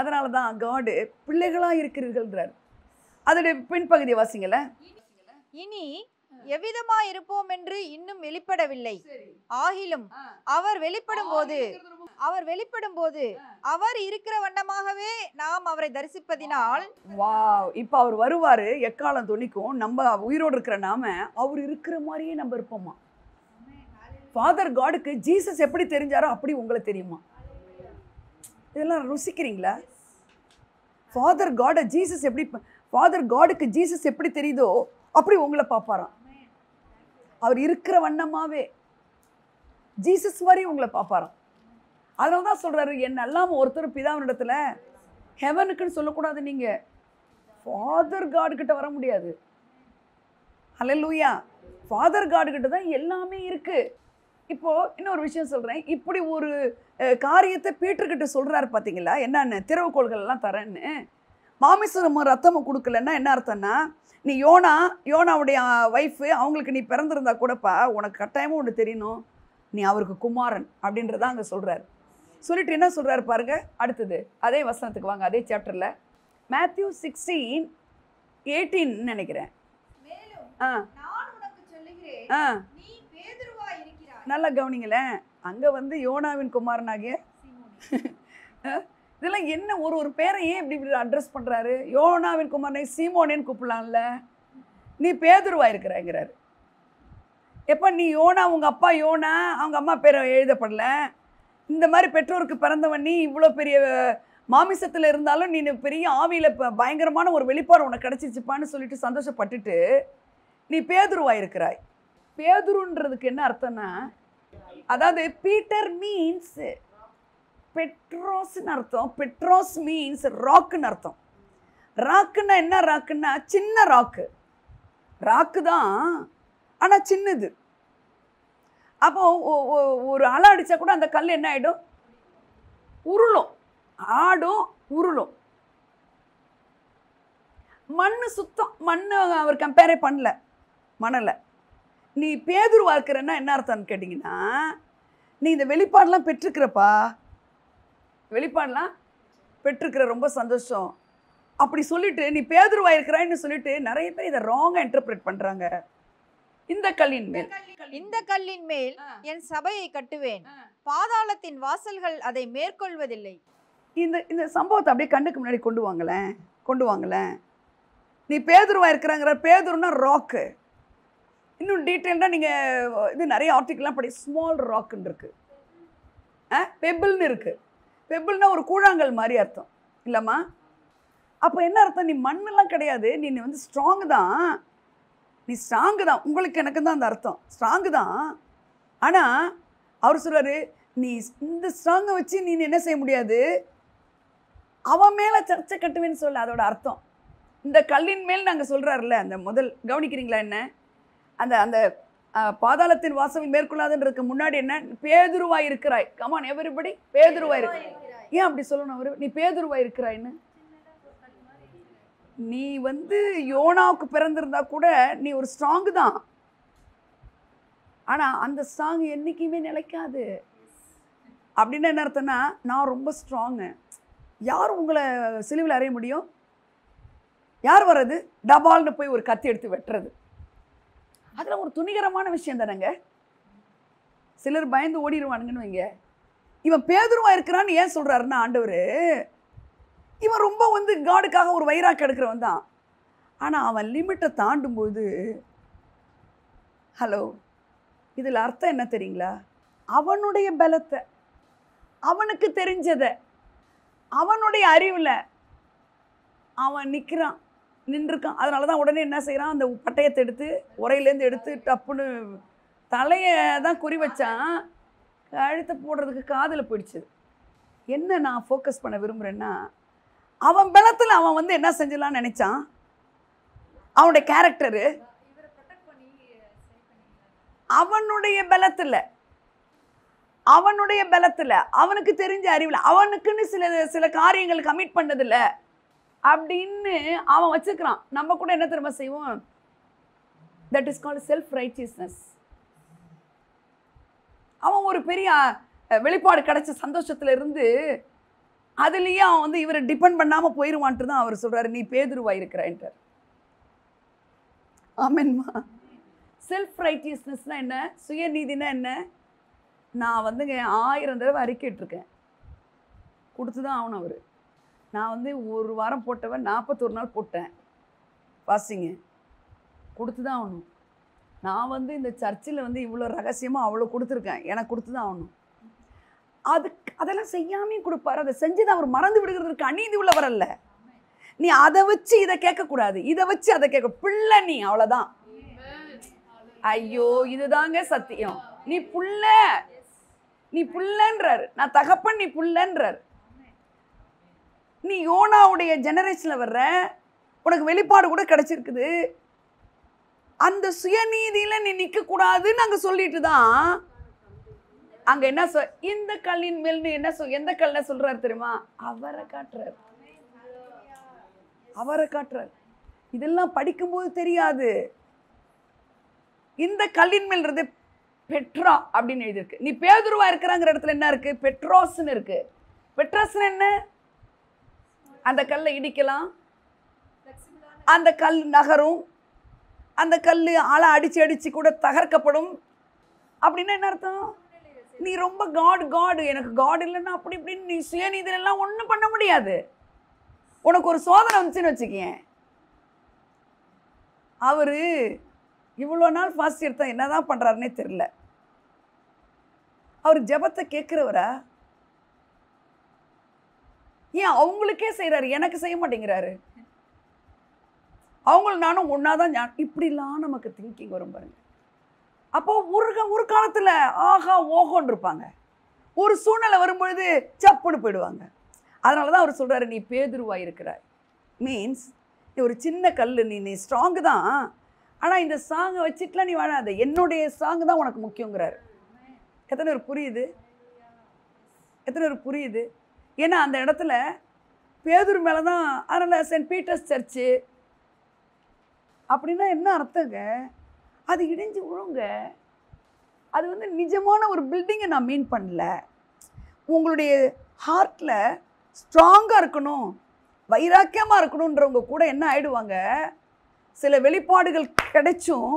Speaker 1: அதனால தான் காடு பிள்ளைகளாக இருக்கிறீர்கள்ன்றார். அதோடைய பின்பகுதி வாசிங்கள.
Speaker 2: இனி எவ்விதமா இருப்போம் என்று இன்னும் வெளிப்படவில்லை. ஆகிலும் அவர் வெளிப்படும் போது அவர் இருக்கிற வண்ணமாகவே நாம் அவரை தரிசிப்பதினால்.
Speaker 1: வாவ். இப்போ அவர் வருவாரு, எக்காலம் துணிக்கும். நம்ம உயிரோடு இருக்கிற நாம அவர் இருக்கிற மாதிரியே நம்ம இருப்போமா? ஃபாதர் காடுக்கு ஜீசஸ் எப்படி தெரிஞ்சாரோ அப்படி உங்களை தெரியுமா? இதெல்லாம் ருசிக்கிறீங்களா? ஃபாதர் காடுக்கு ஜீசஸ் எப்படி தெரியுதோ அப்படி உங்களை பார்ப்பாராம். அவர் இருக்கிற வண்ணமாவே ஜீசஸ் மாதிரி உங்களை பார்ப்பாராம். அதனால தான் சொல்றாரு, என்ன அல்லாமல் ஒருத்தர் பிதாவினிடத்துல ஹெவனுக்குன்னு சொல்லக்கூடாது. நீங்க ஃபாதர் காடு கிட்ட வர முடியாது. ஹல்லேலூயா. ஃபாதர் காடு கிட்ட தான் எல்லாமே இருக்கு. இப்போ இன்னொரு விஷயம் சொல்றேன். இப்படி ஒரு காரியத்தை பீட்டர்கிட்ட சொல்றாரு பார்த்தீங்களா? என்னன்னு? திறவுகோள்கள் எல்லாம் தரேன்னு. மாமிசமும் ரத்தமும் கொடுக்கலன்னா என்ன அர்த்தம்னா, நீ யோனாவுடைய ஒய்ஃபு, அவங்களுக்கு நீ பிறந்திருந்தா கூடப்பா உனக்கு கட்டாயமும் ஒன்று தெரியணும், நீ அவருக்கு குமாரன் அப்படின்றத அங்கே சொல்கிறார். சொல்லிட்டு என்ன சொல்கிறாரு பாருங்க அடுத்தது. அதே வசனத்துக்கு வாங்க, அதே சாப்டரில் Matthew 16:18 நினைக்கிறேன்.
Speaker 2: நான் உனக்கு சொல்லுகிறேன்,
Speaker 1: ஆ
Speaker 2: நீ பேதுருவா இருக்கிறாய்.
Speaker 1: நல்லா கவனிங்களேன். அங்கே வந்து யோனாவின் குமாரனாகிய இதெல்லாம் என்ன ஒரு பேரை ஏன் இப்படி அட்ரஸ் பண்ணுறாரு? யோனாவின் குமாரனை சீமோனேன்னு கூப்பிடலாம்ல. நீ பேதுருவா இருக்கிறாங்கிறாரு. எப்போ நீ யோனா, உங்கள் அப்பா யோனா, அவங்க அம்மா பேரை எழுதப்படல. இந்த மாதிரி பெற்றோருக்கு பிறந்தவன் நீ, இவ்வளோ பெரிய மாமிசத்தில் இருந்தாலும் நீ பெரிய ஆவியில் பயங்கரமான ஒரு வெளிப்பாடு உனக்கு கிடச்சிச்சுப்பான்னு சொல்லிட்டு சந்தோஷப்பட்டுட்டு நீ பேதுருவா இருக்கிறாய். பேதுருன்றதுக்கு என்ன அர்த்தம்னா, அதாவது பீட்டர் மீன்ஸ் பெட்ரோஸ்ன்னு அர்த்தம். பெட்ரோஸ் மீன்ஸ் ராக்குன்னு அர்த்தம். ராக்குன்னா என்ன? ராக்குன்னா சின்ன ராக்கு. ராக்கு தான், ஆனால் சின்னது. அப்போ ஒரு அலை அடித்தா கூட அந்த கல் என்ன ஆகிடும்? உருளும், ஆடும், உருளும். மண் சுத்தம். மண்ணை அவர் கம்பேரே பண்ணல மணலை. நீ பேதுருவா இருக்கிறன்னா என்ன அர்த்தம்னு கேட்டிங்கன்னா, நீ இந்த வெளிப்பாடெலாம் பெற்றுக்கிறப்பா, வெளிப்பாடெலாம் பெற்றுக்கிற, ரொம்ப சந்தோஷம் அப்படி சொல்லிட்டு நீ பேதுருவா இருக்கிறான்னு சொல்லிட்டு நிறைய பேர் இதை ராங்காக இன்டர்பிரேட் பண்ணுறாங்க. இந்த கல்லின் மேல்,
Speaker 2: இந்த கல்லின் மேல் என் சபையை கட்டுவேன், பாதாளத்தின் வாசல்கள் அதை மேற்கொள்வதில்லை.
Speaker 1: இந்த சம்பவத்தை அப்படியே கண்ணுக்கு முன்னாடி கொண்டு வாங்களேன். நீ பேதுருவா இருக்கிறாங்கிற, பேதுருன்னா ராக்கு. இன்னும் டீட்டெயில்டாக நீங்கள் இது நிறைய ஆர்டிக்கல்லாம் படி. ஸ்மால் ராக்குன்னு இருக்குது, பெபிள்னு இருக்குது. பெபிள்னா ஒரு கூழாங்கல் மாதிரி அர்த்தம் இல்லைம்மா? அப்போ என்ன அர்த்தம்? நீ மண்ணெல்லாம் கிடையாது, நீ வந்து ஸ்ட்ராங்கு தான். நீ ஸ்ட்ராங்கு தான். உங்களுக்கு எனக்கு தான் அந்த அர்த்தம், ஸ்ட்ராங்கு தான். ஆனால் அவர் சொல்கிறாரு, நீ இந்த ஸ்ட்ராங்கை வச்சு நீ என்ன செய்ய முடியாது, அவன் மேலே சர்ச்சை கட்டுவேன்னு சொல்ல. அதோட அர்த்தம் இந்த கல்லின் மேல் நாங்கள் சொல்கிறாருல்ல, அந்த முதல் கவனிக்கிறீங்களா என்ன? அந்த அந்த பாதாளத்தின் வாசல் மேற்கொள்ளாதுன்றதுக்கு முன்னாடி என்ன? பேதுருவாய் இருக்கிறாய். கமான் எவரிபடி, பேதுருவாய் இருக்கிறாய். ஏன் அப்படி சொல்லணும் அவரு? நீ பேதுருவாய் இருக்கிறாய்ன்னு. நீ வந்து யோனாவுக்கு பிறந்திருந்தா கூட நீ ஒரு ஸ்ட்ராங்கு தான். ஆனால் அந்த ஸ்ட்ராங் என்றைக்குமே நிலைக்காது. அப்படின்னு என்ன அர்த்தம்னா, நான் ரொம்ப ஸ்ட்ராங்கு. யார் உங்களை சிலுவில் அறைய முடியும்? யார் வர்றது? டபால்னு போய் ஒரு கத்தி எடுத்து வெட்டுறது, அதில் ஒரு துணிகரமான விஷயம் தானேங்க. சிலர் பயந்து ஓடிடுவானுங்கன்னு வைங்க. இவன் பேதுருவா இருக்கிறான்னு ஏன் சொல்கிறாருன்னா, ஆண்டவர் இவன் ரொம்ப வந்து காடுக்காக ஒரு வைராக்கு எடுக்கிறவன் தான். ஆனால் அவன் லிமிட்டை தாண்டும்போது, ஹலோ, இதில் அர்த்தம் என்ன தெரியுங்களா? அவனுடைய பலத்தை, அவனுக்கு தெரிஞ்சதை, அவனுடைய அறிவில் அவன் நின்றுருக்கான். அதனால தான் உடனே என்ன செய்கிறான்? அந்த பட்டயத்தை எடுத்து உரையிலேருந்து எடுத்து டப்புன்னு தலையை தான் குறி வச்சான். கழுத்தை போடுறதுக்கு காதில் போயிடுச்சு. என்ன நான் ஃபோக்கஸ் பண்ண விரும்புகிறேன்னா, அவன் பலத்தில் அவன் வந்து என்ன செஞ்சலான்னு நினச்சான். அவனுடைய கேரக்டரு அவனுடைய பலத்தில் அவனுக்கு தெரிஞ்ச அறிவில் அவனுக்குன்னு சில காரியங்கள் கமிட் பண்ணதில்லை அப்படின்னு அவன் வச்சுக்கிறான். நம்ம கூட என்ன தெரியுமா செய்வோம்? That is called self righteousness. அவன் ஒரு பெரிய வெளிப்பாடு கிடைச்ச சந்தோஷத்துல இருந்து அதுலேயே அவன் வந்து இவரை டிபெண்ட் பண்ணாமல் போயிடுவான்ட்டு தான் அவர் சொல்கிறாரு, நீ பேதுருவா இருக்கிறான்ட்டார். ஆமென்மா. செல்ஃப் ரைச்சியஸ்னஸ்னால் என்ன? சுயநீதினா என்ன? நான் வந்துங்க 1000 தடவை அறிக்கையிட்டிருக்கேன், கொடுத்து தான் ஆகணும். அவர் நான் வந்து ஒரு வாரம் போட்டவன் 41 நாள் போட்டேன் வாசிங்க, கொடுத்து தான் ஆகணும். நான் வந்து இந்த சர்ச்சில் வந்து இவ்வளோ ரகசியமாக அவ்வளோ கொடுத்துருக்கேன், எனக்கு கொடுத்து தான் ஆகணும். அதெல்லாம் செய்யாமையும் கொடுப்பாரு. அதை செஞ்சு அவர் மறந்து விடுகிறதுக்கு அநீதி உள்ளவர் அல்ல. நீ அதை வச்சு இதை கேட்கக்கூடாது, இதை வச்சு அதை கேட்க பிள்ளை நீ, அவ்வளோதான். ஐயோ இதுதாங்க சத்தியம். நீ புள்ளன்றாரு, நான் தகப்பன், நீ புள்ளன்றாரு. நீ யோனாவுடைய ஜெனரேஷனில் வர்ற, உனக்கு வெளிப்பாடு கூட கிடைச்சிருக்குது. அந்த சுயநீதியில் நீ நிற்கக்கூடாதுன்னு அங்கே சொல்லிட்டு தான் அங்கே என்ன இந்த கல்லின் மேல்னு என்ன எந்த கல்லை சொல்கிறாரு தெரியுமா? அவரை காட்டுறார். இதெல்லாம் படிக்கும்போது தெரியாது. இந்த கல்லின் மேல்றது பெட்ரா அப்படின்னு எழுதியிருக்கு. நீ பேதுருவா இருக்கிறாங்கிற இடத்துல என்ன இருக்கு? பெட்ரோஸ்ன்னு இருக்கு. பெட்ரோஸ்ன்னு என்ன? அந்த கல்லை இடிக்கலாம், அந்த கல் நகரும், அந்த கல் ஆளை அடித்து அடித்து கூட தகர்க்கப்படும். அப்படின்னா என்ன அர்த்தம்? நீ ரொம்ப காடு எனக்கு காட் இல்லைன்னா அப்படி இப்படின்னு நீ சுயநீதியெல்லாம் ஒன்றும் பண்ண முடியாது. உனக்கு ஒரு சோதனை வந்துச்சுன்னு வச்சுக்கேன். அவர் இவ்வளோ நாள் ஃபாஸ்ட் எடுத்தா என்னதான் பண்ணுறாருன்னே தெரியல. அவர் ஜெபத்தை கேட்குறவரா? ஏன் அவங்களுக்கே செய்கிறாரு, எனக்கு செய்ய மாட்டேங்கிறாரு? அவங்களும் நானும் ஒன்றாதான் இப்படிலாம் நமக்கு திங்கிங் வரும் பாருங்க. அப்போ ஒரு காலத்தில் ஆஹா ஓஹோன்னு இருப்பாங்க, ஒரு சூழ்நிலை வரும்பொழுது சப்புன்னு போயிடுவாங்க. அதனால தான் அவர் சொல்கிறாரு, நீ பேதுருவாக இருக்கிறாய். மீன்ஸ் நீ ஒரு சின்ன கல், நீ ஸ்ட்ராங்கு தான், ஆனால் இந்த சாங்கை வச்சுட்டுலாம் நீ வாழாத, என்னுடைய சாங்கு தான் உனக்கு முக்கியங்கிறாரு. எத்தனை பேர் புரியுது? எத்தனை பேர் புரியுது? ஏன்னா அந்த இடத்துல பேதுரு மேலே தான். அதனால் சென்ட் பீட்டர்ஸ் சர்ச்சு அப்படின்னா என்ன அர்த்தங்க? அது இடிஞ்சு விழுங்க. அது வந்து நிஜமான ஒரு பில்டிங்கை நான் மீன் பண்ணல. உங்களுடைய ஹார்ட்டில் ஸ்ட்ராங்காக இருக்கணும், வைராக்கியமாக இருக்கணுன்றவங்க கூட என்ன ஆகிடுவாங்க, சில வெளிப்பாடுகள் கிடைச்சும்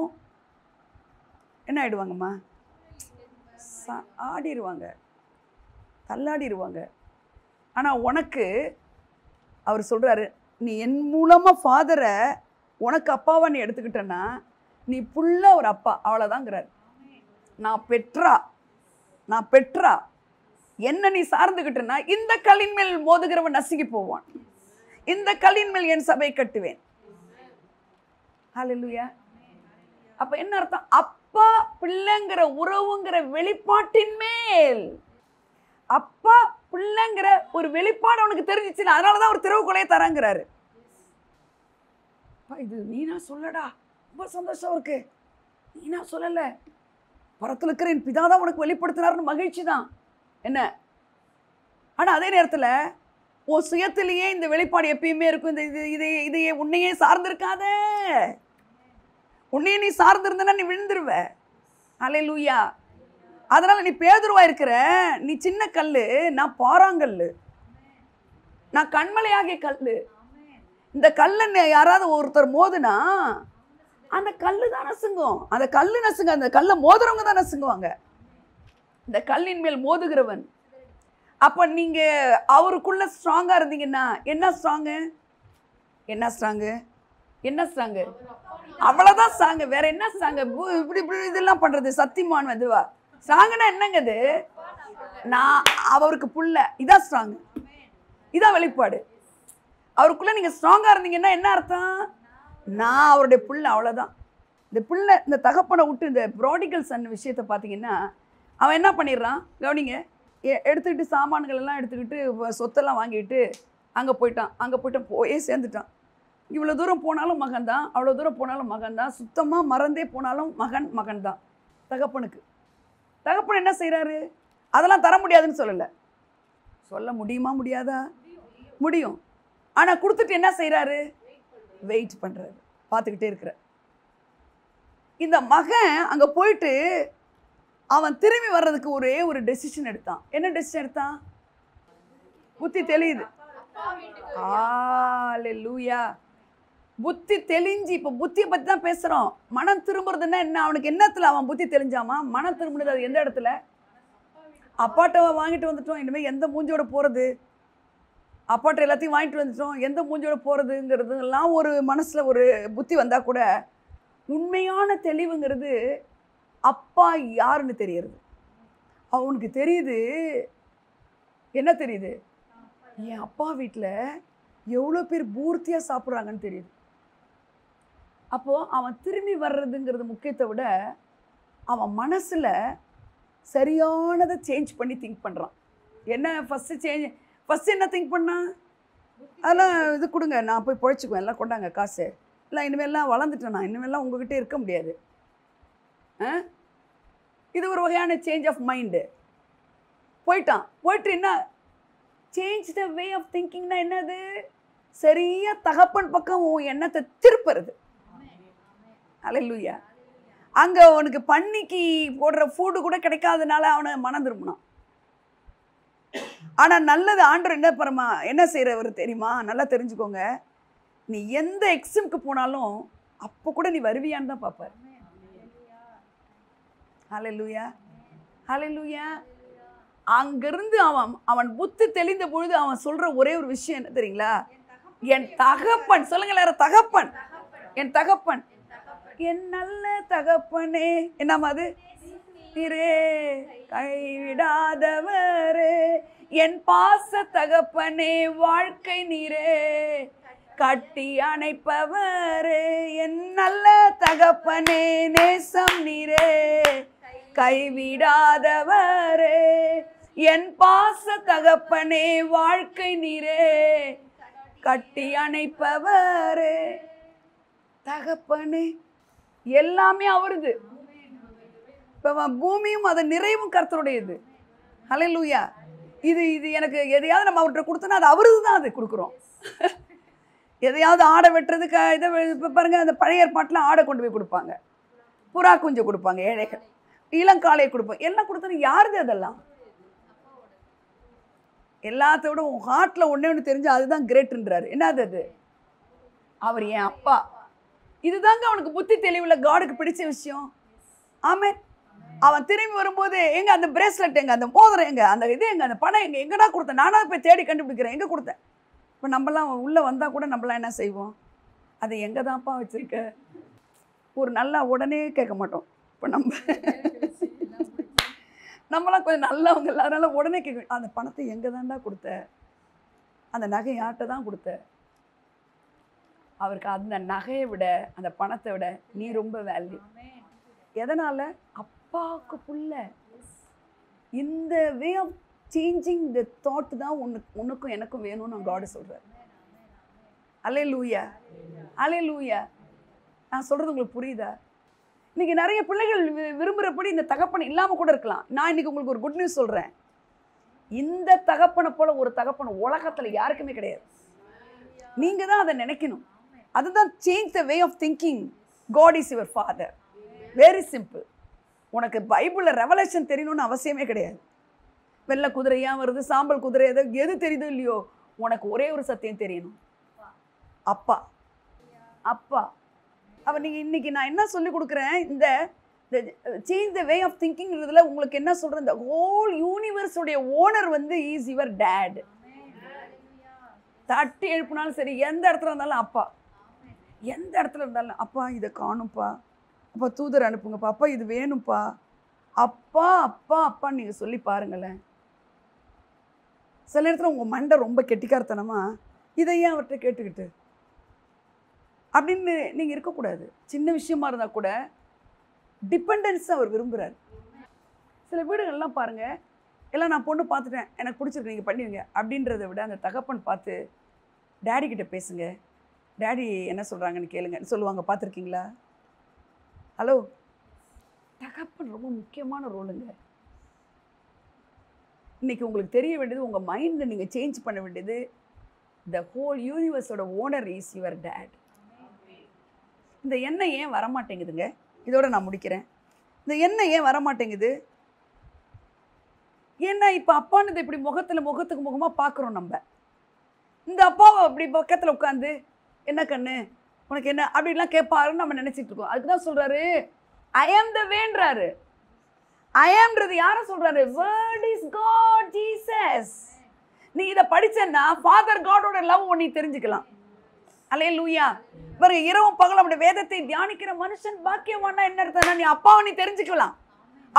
Speaker 1: என்ன ஆகிடுவாங்கம்மா, ஆடிடுவாங்க, தள்ளாடிடுவாங்க. ஆனால் உனக்கு அவர் சொல்கிறாரு, நீ என் மூலமாக ஃபாதரை உனக்கு அப்பாவை நீ எடுத்துக்கிட்டேன்னா நீ புள்ள ஒரு அப்பா, அவ்வளோதாங்கிறார். நான் பெற்றா என்ன நீ சார்ந்துக்கிட்டேன்னா இந்த கல்லின் மேல் மோதுகிறவன் நசுங்கி போவான், இந்த கல்லின் மேல் என் சபையை கட்டுவேன். ஹல்லேலூயா. அப்ப என்ன அர்த்தம்? அப்பா பிள்ளைங்கிற உறவுங்கிற வெளிப்பாட்டின் மேல், அப்பா பிள்ளைங்கிற ஒரு வெளிப்பாடு அவனுக்கு தெரிஞ்சிச்சுன்னா அதனாலதான் ஒரு திறவுகொலையை தராங்கிறாரு. இது நீனா சொல்லடா, ரொம்ப சந்தோஷம் இருக்கு, நீனா சொல்லல, பரத்துல இருக்கிற என் பிதாதான் உனக்கு வெளிப்படுத்தினார்னு மகிழ்ச்சி தான் என்ன. ஆனா அதே நேரத்துல உன் சுயத்திலேயே இந்த வெளிப்பாடு எப்பயுமே இருக்கும். இந்த இதையே உன்னையே சார்ந்திருக்காத, உன்னையே நீ சார்ந்திருந்தனா நீ விழுந்துருவ. அல்லேலூயா. அதனால நீ பேதுருவா இருக்கிற, நீ சின்ன கல்லு, நான் பாறாங்கல்லு, நான் கண்மலையாகிய கல்லு. இந்த கல்லை யாராவது ஒருத்தர் மோதுனா அந்த கல்லு தான் நசுங்கும், அந்த கல்லு நசுங்க, அந்த கல்லை மோதுறவங்க தான் நசுங்குவாங்க. இந்த கல்லின் மேல் மோதுகிறவன். அப்ப நீங்க அவருக்குள்ள ஸ்ட்ராங்கா இருந்தீங்கன்னா என்ன ஸ்ட்ராங்கு, என்ன ஸ்ட்ராங்கு, என்ன ஸ்ட்ராங்கு, அவ்வளவுதான் ஸ்ட்ராங்கு, வேற என்ன ஸ்ட்ராங்கு? இப்படி இப்படி இதெல்லாம் பண்றது சத்தியமான் அதுவா ஸ்ட்ராங்குனா என்னங்க? இது நான் அவருக்கு புள்ள, இதான் ஸ்ட்ராங்கு, இதான் வெளிப்பாடு. அவருக்குள்ள நீங்க ஸ்ட்ராங்கா இருந்தீங்கன்னா என்ன அர்த்தம்? நான் அவருடைய புள்ள, அவ்வளவுதான். இந்த புள்ள இந்த தகப்பனை விட்டு இந்த ப்ராடிகல் சன் விஷயத்தை பார்த்தீங்கன்னா அவன் என்ன பண்ணிடுறான் கவனிங்க, எடுத்துக்கிட்டு சாமான்கள் எல்லாம் எடுத்துக்கிட்டு சொத்தெல்லாம் வாங்கிட்டு அங்கே போயிட்டான் போயே சேர்ந்துட்டான். இவ்வளோ தூரம் போனாலும் மகன் தான், அவ்வளோ தூரம் போனாலும் மகன் தான், சுத்தமாக மறந்தே போனாலும் மகன் தான். தகப்பன் என்ன செய்கிறாரு? அதெல்லாம் தர முடியாதுன்னு சொல்லலை, சொல்ல முடியுமா முடியாதா? முடியும். ஆனால் கொடுத்துட்டு என்ன செய்கிறாரு? வெயிட் பண்ணுறாரு, பார்த்துக்கிட்டே இருக்கிற. இந்த மகன் அங்கே போயிட்டு அவன் திரும்பி வர்றதுக்கு ஒரே ஒரு டெசிஷன் எடுத்தான். என்ன டெசிஷன் எடுத்தான்? புத்தி தெளியுது. ஹல்லேலூயா. புத்தி தெளிஞ்சு, இப்போ புத்தியை பற்றி தான் பேசுகிறோம். மனம் திரும்புறதுன்னா என்ன? அவனுக்கு என்னத்தில் அவன் புத்தி தெளிஞ்சாமா? மனம் திரும்பினது அது எந்த இடத்துல? அப்பாட்ட வாங்கிட்டு வந்துட்டோம், இனிமேல் எந்த மூஞ்சோட போகிறது, அப்பாட்ட எல்லாத்தையும் வாங்கிட்டு வந்துட்டோம், எந்த மூஞ்சோட போகிறதுங்கிறது எல்லாம் ஒரு மனசில் ஒரு புத்தி வந்தால் கூட உண்மையான தெளிவுங்கிறது அப்பா யாருன்னு தெரியுது. அவனுக்கு தெரியுது. என்ன தெரியுது? என் அப்பா வீட்டில் எவ்வளோ பேர் பூர்த்தியாக சாப்பிட்றாங்கன்னு தெரியுது. அப்போது அவன் திரும்பி வர்றதுங்கிறது முக்கியத்தை விட அவன் மனசில் சரியானதை சேஞ்ச் பண்ணி திங்க் பண்ணுறான். என்ன ஃபஸ்ட்டு என்ன திங்க் பண்ணான்? அதெல்லாம் இது கொடுங்க, நான் போய் பொழைச்சிக்குவேன், எல்லாம் கொண்டாங்க காசு, இல்லை இனிமேல்லாம் வளர்ந்துட்டேன், நான் இனிமேல்லாம் உங்ககிட்ட இருக்க முடியாது. இது ஒரு வகையான சேஞ்ச் ஆஃப் மைண்டு. போயிட்டு என்ன சேஞ்ச் த வே ஆஃப் திங்கிங்னா என்னது? சரியா தகப்பன் பக்கம் உன் எண்ணத்தை திருப்புறது. அல்லேலூயா. அங்கே அவனுக்கு பன்னிக்கு போடுற ஃபுட்டு கூட கிடைக்காதனால அவனை மனம் திரும்பினான். ஆனால் நல்லது ஆண்டவர் என்ன செய்கிறவர் தெரியுமா? நல்லா தெரிஞ்சுக்கோங்க. நீ எந்த எக்ஸாமுக்கு போனாலும் அப்போ கூட நீ வருவியான்னு தான் பார்ப்பார். ஹல்லேலூயா, ஹல்லேலூயா. அங்கிருந்து அவன் புத்தி தெளிந்த பொழுது அவன் சொல்ற ஒரே ஒரு விஷயம் என்ன தெரியுங்களா? என் தகப்பன், சொல்லுங்க எல்லாரும், தகப்பன், என் தகப்பன், என் நல்ல தகப்பனே, என்னமா அது? நீரே கைவிடாதவரே, என் பாச தகப்பனே, வாழ்க்கை நீரே கட்டி அணைப்பவரே, என் நல்ல தகப்பனே, நேசம் நீரே கைவிடாதவரே, என் பாச தகப்பனே, வாழ்க்கை நீரே கட்டி அணைப்பவரே. தகப்பனே எல்லாமே அவருது. இப்போ பூமியும் அதன் நிறைவும் கர்த்தருடையது. ஹல்லேலூயா. இது எனக்கு எதையாவது நம்ம அவர்கிட்ட கொடுத்தோன்னா அது அவருது தான். அது கொடுக்குறோம். எதையாவது ஆடை வெட்டுறதுக்கு இதை இப்போ பாருங்கள், அந்த பழைய ஏற்பாட்டில் ஆடை கொண்டு போய் கொடுப்பாங்க, புறா குஞ்சு கொடுப்பாங்க, ஏழைகள் இளங்காலையை கொடுப்பாங்க. எல்லாம் கொடுத்தோன்னு யாருது? அதெல்லாம் எல்லாத்த விட உன் ஹார்ட்டில் ஒன்று தெரிஞ்சு அதுதான் கிரேட்டுன்றாரு. என்னது அது? அவர் என் அப்பா. இதுதாங்க அவனுக்கு புத்தி தெளிவுள்ள காடுக்கு பிடிச்ச விஷயம். ஆமென். அவன் திரும்பி வரும்போது எங்க அந்த பிரேஸ்லெட் எங்க, அந்த மோதிரம் எங்க, அந்த இது எங்க, அந்த பணம் எங்க, எங்கடா கொடுத்தேன்? நானா போய் தேடி கண்டுபிடிக்கிறேன், எங்க கொடுத்தேன்? இப்போ நம்மலாம் உள்ளே வந்தால் கூட நம்மளாம் என்ன செய்வோம்? அதை எங்கே தான்ப்பா வச்சுருக்க? ஒரு நல்லா உடனே கேட்க மாட்டோம். இப்போ நம்மளாம் கொஞ்சம் நல்லவங்க இல்லை, அதனால் உடனே கேட்க, அந்த பணத்தை எங்கே தான்டா கொடுத்த? அந்த நகை யார்கிட்ட தான் கொடுத்த? அவருக்கு அந்த நகையை விட, அந்த பணத்தை விட நீ ரொம்ப வேல்யூ. எதனால்? அப்பாவுக்கு புள்ள. இந்த way of changing the thought தான் உனக்கும் எனக்கும் வேணும்னு காட் சொல்கிறார். அல்லேலூயா, அல்லேலூயா. நான் சொல்கிறது உங்களுக்கு புரியுதா? இன்றைக்கி நிறைய பிள்ளைகள் விரும்புகிறபடி இந்த தகப்பன் இல்லாமல் கூட இருக்கலாம். நான் இன்றைக்கி உங்களுக்கு ஒரு குட் நியூஸ் சொல்கிறேன். இந்த தகப்பனை போல் ஒரு தகப்பன் உலகத்தில் யாருக்குமே கிடையாது. நீங்கள் தான் அதை நினைக்கணும். அதுதான் change the way of thinking. God is your father. Very simple. உனக்கு பைபிளில் ரெவலேஷன் தெரியணும்னு அவசியமே கிடையாது. வெள்ளை குதிரையாக வருது, சாம்பல் குதிரை, எது தெரியுதோ இல்லையோ, உனக்கு ஒரே ஒரு சத்தியம் தெரியணும், அப்பா. அப்பா. அப்போ நீங்கள் இன்றைக்கி நான் என்ன சொல்லிக் கொடுக்குறேன், இந்த சேஞ்ச் த வே ஆஃப் திங்கிங்கிறதுல உங்களுக்கு என்ன சொல்கிறேன், இந்த ஹோல் யூனிவர்ஸுடைய ஓனர் வந்து இஸ் யுவர் டேட். தட்டி எழுப்பினாலும் சரி, எந்த இடத்துல இருந்தாலும் அப்பா. எந்த இடத்துல இருந்தாலும் அப்பா இதை காணும்ப்பா, அப்பா தூதர் அனுப்புங்கப்பா, அப்பா இது வேணும்ப்பா, அப்பா அப்பா அப்பா நீங்கள் சொல்லி பாருங்களேன். சில நேரத்தில் உங்கள் மண்டை ரொம்ப கெட்டிக்காரத்தனமா இதை ஏன் அவர்கிட்ட கேட்டுக்கிட்டு அப்படின்னு நீங்கள் இருக்கக்கூடாது. சின்ன விஷயமா இருந்தால் கூட டிபெண்டன்ஸ் அவர் விரும்புகிறார். சில வீடுகள்லாம் பாருங்கள், எல்லாம் நான் பொண்ணு பார்த்துட்டேன், எனக்கு பிடிச்சிருக்கு, நீங்கள் பண்ணுவீங்க அப்படின்றத விட அந்த தகப்பன் பார்த்து டேடி கிட்ட பேசுங்க, டேடி என்ன சொல்கிறாங்கன்னு கேளுங்கன்னு சொல்லுவாங்க. பார்த்துருக்கீங்களா? ஹலோ, தகப்பன் ரொம்ப முக்கியமான ரோலுங்க. இன்றைக்கி உங்களுக்கு தெரிய வேண்டியது, உங்கள் மைண்டை நீங்கள் சேஞ்ச் பண்ண வேண்டியது, த ஹோல் யூனிவர்ஸோட ஓனர் இஸ் யுவர் டேட். இந்த எண்ணெய் ஏன் வரமாட்டேங்குதுங்க? இதோட நான் முடிக்கிறேன். இந்த எண்ணெய் ஏன் வரமாட்டேங்குது? ஏன்னா இப்போ அப்பான்னு இப்படி முகத்துக்கு முகமாக பார்க்குறோம் நம்ம. இந்த அப்பாவை அப்படி பக்கத்தில் உட்காந்து என்ன கண்ணு உனக்கு என்ன அப்படின்லாம் கேட்பாருன்னு நம்ம நினச்சிட்டு இருக்கோம். அதுக்கு தான் சொல்கிறாரு ஐ ஆம் த வேன்றாரு. ஐ ஆம்ன்றது யாரை சொல்கிறாரு? Word is God, Jesus. நீ இதை படிச்சேன்னா ஃபாதர் காடோட லவ் நீ தெரிஞ்சுக்கலாம். அல்லேலூயா. பாருங்க, இரவும் பகலும் அப்படி வேதத்தை தியானிக்கிற மனுஷன் பாக்கியவானா என்ன அர்த்தம்னா, நீ அப்பாவை நீ தெரிஞ்சுக்கலாம்.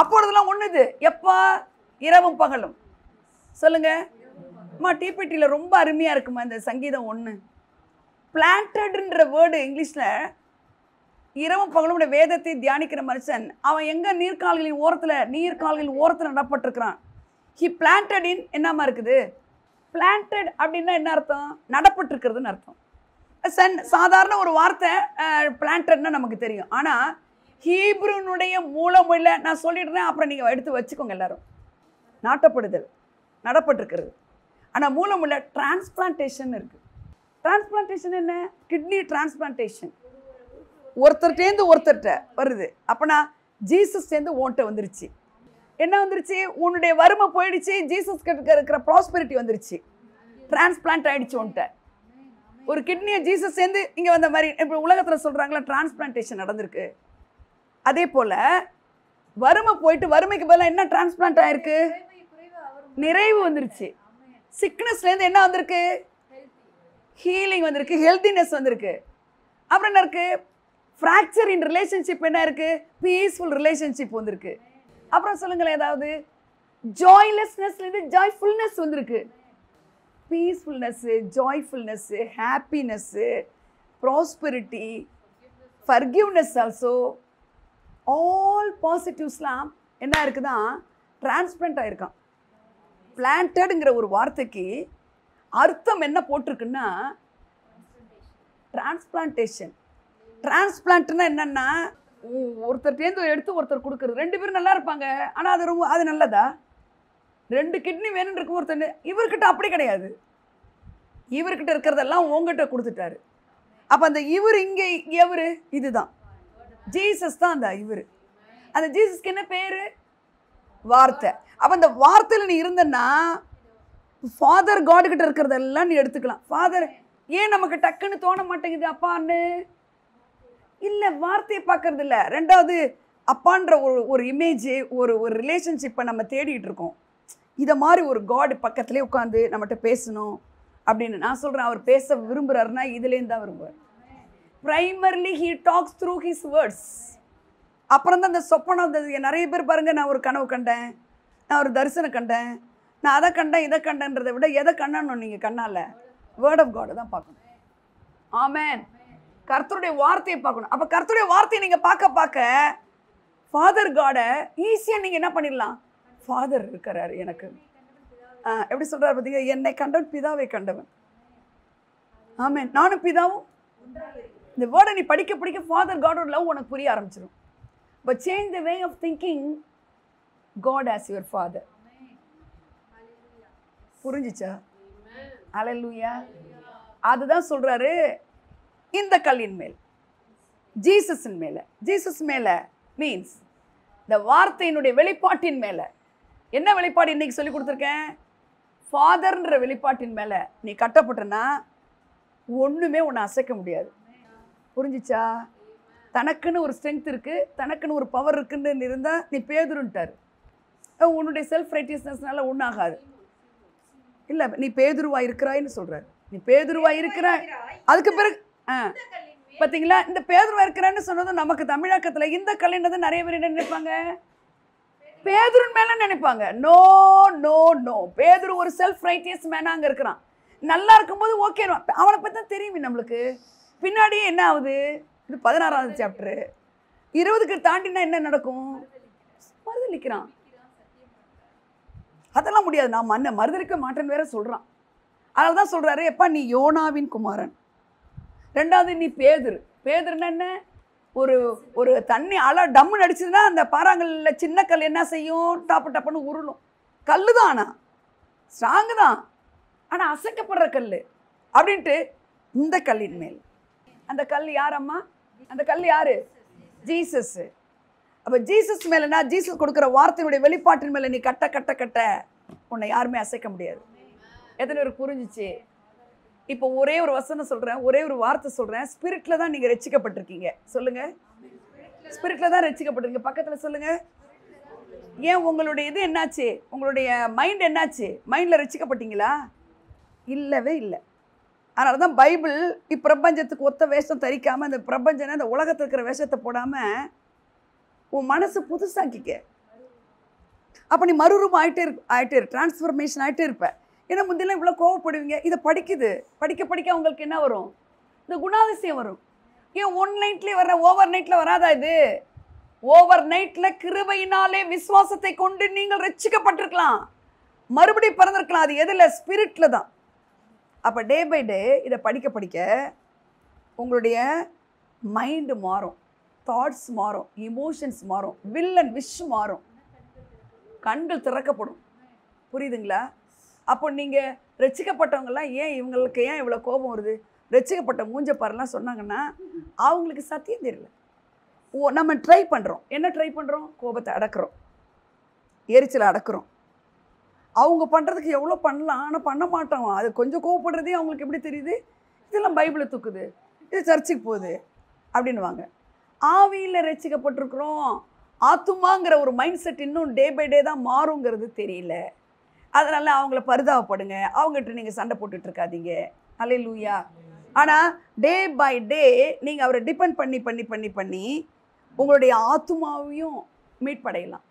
Speaker 1: அப்பொழுதுலாம் ஒண்ணுது, எப்பா? இரவும் பகலும். சொல்லுங்க அம்மா. டிபிடியில் ரொம்ப அருமையா இருக்குமா இந்த சங்கீதம் 1. பிளான்டட்ன்ற வேர்டு இங்கிலீஷ்ல, இரவும் பகலும் வேதத்தை தியானிக்கிற மனுஷன் அவன் எங்க நீர்க்கால்களின் ஓரத்தில் நடப்பட்டிருக்கிறான். ஹி பிளான்டட் இன் என்னமா இருக்குது? பிளான்டட் அப்படின்னா என்ன அர்த்தம்? நடப்பட்டிருக்கிறதுன்னு அர்த்தம். சாதாரண ஒரு வார்த்தை பிளான்டட்னா நமக்கு தெரியும். ஆனால் ஹீப்ருனுடைய மூலமொழியில் நான் சொல்லிடுறேன், அப்புறம் நீங்கள் எடுத்து வச்சுக்கோங்க எல்லாரும். நாட்டப்படுதல், நடப்பட்டிருக்கிறது. ஆனால் மூலமொழியில் டிரான்ஸ்பிளான்டேஷன் இருக்குது. டிரான்ஸ்பிளான்டேஷன் என்ன? Kidney transplantation. ஒருத்தர்கிட்டேருந்து ஒருத்தர்கிட்ட வருது. அப்போனா ஜீசஸ் சேர்ந்து ஓன்ட்ட வந்துருச்சு. என்ன வந்துருச்சு? உன்னுடைய வறுமை போயிடுச்சு, ஜீசஸ் கிட்ட இருக்கிற ப்ராஸ்பெரிட்டி வந்துருச்சு. டிரான்ஸ்பிளான்ட் ஆகிடுச்சு ஓன்ட்ட. ஒரு கிட்னியை ஜீசஸ் சேர்ந்து இங்கே வந்த மாதிரி இப்போ உலகத்தில் சொல்கிறாங்களா டிரான்ஸ்பிளான்டேஷன் நடந்திருக்கு. அதே போல் வறுமை போயிட்டு வறுமைக்கு பதிலாக என்ன டிரான்ஸ்பிளான்ட் ஆயிருக்கு? நிறைவு வந்துருச்சு. சிக்னஸ்லேருந்து என்ன வந்திருக்கு? ஹீலிங் வந்திருக்கு, ஹெல்த்தினஸ் வந்திருக்கு. அப்புறம் என்ன இருக்குது? ஃப்ராக்சர் இன் ரிலேஷன்ஷிப் என்ன இருக்குது? பீஸ்ஃபுல் ரிலேஷன்ஷிப் வந்திருக்கு. அப்புறம் சொல்லுங்களேன் ஏதாவது. ஜாய்லெஸ்னஸ்லேருந்து ஜாய்ஃபுல்னஸ் வந்திருக்கு. Peacefulness, joyfulness, happiness, prosperity, forgiveness also, all பாசிட்டிவ்ஸ்லாம் என்ன இருக்குதான் டிரான்ஸ்பிளான்ட் ஆகிருக்கான். பிளான்டடுங்கிற ஒரு வார்த்தைக்கு அர்த்தம் என்ன போட்டிருக்குன்னா டிரான்ஸ்பிளான்டேஷன். டிரான்ஸ்பிளான்ட்னா என்னென்னா ஒருத்தர்கிட்டேருந்து எடுத்து ஒருத்தர் கொடுக்குறது. 2 பேரும் நல்லா இருப்பாங்க, ஆனால் அது நல்லதா? 2 கிட்னி வேணும்னு இருக்கும் ஒருத்தர். இவர்கிட்ட அப்படி கிடையாது. இவர்கிட்ட இருக்கிறதெல்லாம் உங்ககிட்ட கொடுத்துட்டாரு. அப்போ அந்த இவர் இங்கே எவரு? இதுதான் ஜீசஸ் தான். அந்த இவர், அந்த ஜீசஸ்க்கு என்ன பேர்? வார்த்தை. அப்போ அந்த வார்த்தையில் நீ இருந்தன்னா ஃபாதர் காட் கிட்ட இருக்கிறதெல்லாம் நீ எடுத்துக்கலாம். ஃபாதர் ஏன் நமக்கு டக்குன்னு தோண மாட்டேங்குது அப்பான்னு? இல்லை, வார்த்தையை பார்க்கறது இல்லை. ரெண்டாவது அப்பான்ற ஒரு இமேஜ், ஒரு ரிலேஷன்ஷிப்பை நம்ம தேடிட்டு இருக்கோம். இதை மாதிரி ஒரு காட் பக்கத்துலேயே உட்காந்து நம்மகிட்ட பேசணும் அப்படின்னு நான் சொல்கிறேன். அவர் பேச விரும்புகிறாருன்னா இதுலேருந்து தான் விரும்புவார். Primarily he tax through his words. அப்புறம் தான் அந்த சொப்பனம் வந்தது. நிறைய பேர் பாருங்கள், நான் ஒரு கனவு கண்டேன், நான் ஒரு தரிசனம் கண்டேன், நான் அதை கண்டேன் இதை கண்டேன்றதை விட எதை கண்டணும் நீங்கள் கண்ணால்? வேர்ட் ஆஃப் காடை தான் பார்க்கணும். ஆமென். கர்த்தருடைய வார்த்தையை பார்க்கணும். அப்போ கர்த்தருடைய வார்த்தையை நீங்கள் பார்க்க ஃபாதர் காடை ஈஸியாக நீங்கள் என்ன பண்ணிடலாம்? ஃபாதர் இருக்கிறார் எனக்கு. எப்படி சொல்கிறார் பார்த்தீங்க? என்னை கண்டவன் பிதாவை கண்டவன். ஆமென். நானும் பிதாவும். இந்த வேர்டை நீ படிக்க ஃபாதர் காடோட லவ் உனக்கு புரிய ஆரம்பிச்சிடும். But change the way of thinking God as your father. புரிஞ்சிச்சா? அல்லேலூயா. அதுதான் சொல்றாரு. இந்த கல்லின் மேல், ஜீசஸின் மேல, ஜீசஸ் மேல மீன்ஸ் இந்த வார்த்தையினுடைய வெளிப்பாட்டின் மேல. என்ன வெளிப்பாடு இன்னைக்கு சொல்லி கொடுத்துருக்கேன்? ஃபாதர்ன்ற வெளிப்பாட்டின் மேல நீ கட்டப்பட்டனா ஒண்ணுமே உன்னை அசைக்க முடியாது. புரிஞ்சிச்சா? தனக்குன்னு ஒரு ஸ்ட்ரென்த் இருக்கு, தனக்குன்னு ஒரு பவர் இருக்குன்னு இருந்தா நீ பேதுருன்ட்டாரு. உன்னுடைய செல்ஃப் ரைட்டியஸ்னஸ்னால ஒன்றும் ஆகாது. இல்லை, நீ பேதுருவா இருக்கிறாய்ன்னு சொல்கிறார். நீ பேதுருவா இருக்கிறாய். அதுக்கு பிறகு பார்த்தீங்களா, இந்த பேதுருவா இருக்கிறான்னு சொன்னதும் நமக்கு தமிழாக்கத்தில் இந்த கல்லினது நிறைய பேர் என்ன நினைப்பாங்க? பேதுருன் மேலே நினைப்பாங்க. நோ நோ நோ, பேதுரு ஒரு செல்ஃப் ரைட்டியஸ் மேனாக அங்கே இருக்கிறான். நல்லா இருக்கும்போது ஓகே, அவனை பற்றி தான் தெரியுமே நம்மளுக்கு. பின்னாடியே என்ன ஆகுது? இது 16வது சாப்டரு. 20க்கு தாண்டினா என்ன நடக்கும்? மறுதளிக்கிறான். அதெல்லாம் முடியாது, நான் மறுதளிக்க மாட்டேன்னு வேற சொல்கிறான். அதனால தான் சொல்கிறாரு, எப்பா நீ யோனாவின் குமாரன். ரெண்டாவது நீ பேதுரு. பேதுருன்னா என்ன? ஒரு தண்ணி அலை டம்முன்னு அடிச்சதுன்னா அந்த பாறாங்கல்ல சின்ன கல் என்ன செய்யும்? டப்புன்னு உருளும். கல் தான், ஆனால் ஸ்ட்ராங்கு தான், ஆனால் அசைக்கப்படுற கல் அப்படின்ட்டு இந்த கல்லின் மேல். அந்த கல் யார் அம்மா? அந்த கல் யாரு? ஜீசஸ். அப்போ ஜீசஸ் மேலேனா ஜீசஸ் கொடுக்குற வார்த்தையினுடைய வெளிப்பாட்டின் மேலே நீ கட்ட உன்னை யாருமே அசைக்க முடியாது. எத்தனை பேர் புரிஞ்சிச்சு? இப்போ ஒரே ஒரு வசனம் சொல்கிறேன், ஒரே ஒரு வார்த்தை சொல்கிறேன். ஸ்பிரிட்டில் தான் நீங்கள் ரட்சிக்கப்பட்டிருக்கீங்க. சொல்லுங்கள், ஸ்பிரிட்டில் தான் ரட்சிக்கப்பட்டிருக்கீங்க. பக்கத்தில் சொல்லுங்கள். ஏன் உங்களுடைய இது என்னாச்சு? உங்களுடைய மைண்ட் என்னாச்சு? மைண்டில் ரட்சிக்கப்பட்டீங்களா? இல்லவே இல்லை. அதனால தான் பைபிள் இப்பிரபஞ்சத்துக்கு ஒத்த வேஷம் தரிக்காமல், இந்த பிரபஞ்சனை இந்த உலகத்தில் இருக்கிற வேஷத்தை போடாமல் உன் மனசு புதுசாக்கிக்க. அப்போ நீ மறுரூபம் ஆகிட்டே இரு, டிரான்ஸ்ஃபர்மேஷன் ஆகிட்டே இருப்ப. ஏன்னா முந்திலாம் இவ்வளோ கோவப்படுவீங்க. இதை படிக்க உங்களுக்கு என்ன வரும்? இந்த குணாதிசயம் வரும். ஏன் ஒன் நைட்லேயே வர்ற, ஓவர் நைட்டில் வராதா இது? ஓவர் நைட்டில் கிருபையினாலே விசுவாசத்தை கொண்டு நீங்கள் ரட்சிக்கப்பட்டிருக்கலாம், மறுபடியும் பிறந்திருக்கலாம். அது எதில்? ஸ்பிரிட்டில் தான். அப்போ டே பை டே இதை படிக்க உங்களுடைய மைண்டு மாறும், தாட்ஸ் மாறும், இமோஷன்ஸ் மாறும், வில் அண்ட் விஷ் மாறும், கண்கள் திறக்கப்படும். புரியுதுங்களா? அப்போ நீங்கள் ரட்சிக்கப்பட்டவங்கெல்லாம் இவங்களுக்கு ஏன் இவ்வளோ கோபம் வருது? ரட்சிக்கப்பட்ட மூஞ்சப்பாரெல்லாம் சொன்னாங்கன்னா அவங்களுக்கு சத்தியம் தெரியல. நம்ம ட்ரை பண்ணுறோம். என்ன ட்ரை பண்ணுறோம்? கோபத்தை அடக்கிறோம், எரிச்சலை அடக்கிறோம். அவங்க பண்ணுறதுக்கு எவ்வளோ பண்ணலாம், ஆனால் பண்ண மாட்டோம். அது கொஞ்சம் கோவப்படுறதே அவங்களுக்கு எப்படி தெரியுது? இதெல்லாம் பைபிளை தூக்குது, இது சர்ச்சுக்கு போகுது அப்படின்வாங்க. ஆவியில் ரட்சிக்கப்பட்டிருக்கிறோம், ஆத்துமாங்கிற ஒரு மைண்ட் செட் இன்னும் டே பை டே தான் மாறுங்கிறது தெரியல. அதனால் அவங்கள பரிதாபப்படுங்க, அவங்ககிட்ட நீங்கள் சண்டை போட்டுட்டு இருக்காதீங்க. அல்லேலூயா. ஆனால் டே பை டே நீங்கள் அவரை டிபெண்ட் பண்ணி பண்ணி பண்ணி பண்ணி உங்களுடைய ஆத்துமாவையும் மீட்படையலாம்.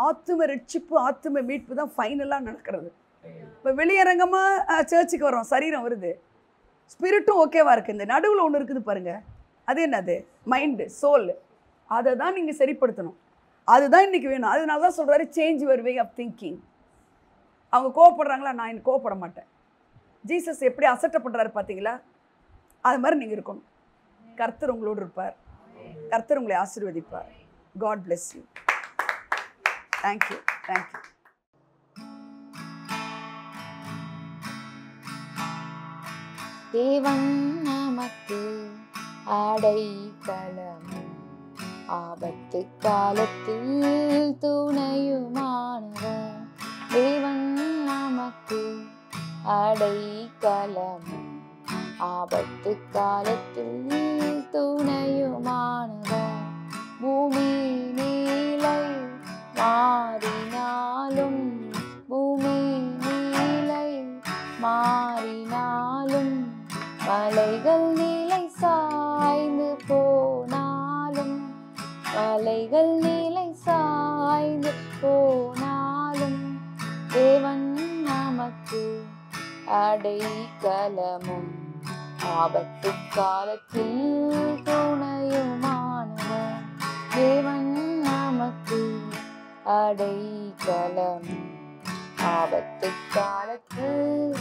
Speaker 1: ஆத்தும ரட்சிப்பு, ஆத்தும மீட்பு தான் ஃபைனலாக நடக்கிறது. இப்போ வெளியரங்கமாக சர்ச்சுக்கு வரோம், சரீரம் வருது, ஸ்பிரிட்டும் ஓகேவா இருக்குது. இந்த நடுவில் ஒன்று இருக்குது பாருங்கள், அது என்னது? Mind, soul. அதை தான் நீங்கள் சரிப்படுத்தணும். அதுதான் இன்றைக்கி வேணும். அதனால தான் சொல்கிறாரு, change your way of thinking. அவங்க கோவப்படுறாங்களா, நான் எனக்கு கோவப்பட மாட்டேன். ஜீசஸ் எப்படி அசட்டப்படுறாரு பார்த்தீங்களா? அது மாதிரி நீங்கள் இருக்கணும். கர்த்தர் உங்களோடு இருப்பார். கர்த்தர் உங்களை ஆசீர்வதிப்பார். God bless you. Thank you, thank you.
Speaker 3: தேவன் நமக்கு அடைக்கலம், ஆபத்து காலத்தில் துணையுமானவர். தேவன் நமக்கு அடைக்கலம், ஆபத்து காலத்தில் துணையுமானவர். பூமி நீலை மாறினாலும், பூமி நீலை மாறினாலும், மலைகள் நிலை சாய்ந்து போனாலும், மலைகள் நிலை சாய்ந்து போனாலும், தேவன் நமக்கு அடைக்கலமும், ஆபத்து காலத்தில் துணையுமானவர். தேவன் நமக்கு அடைக்கலம், ஆபத்து காலத்தில்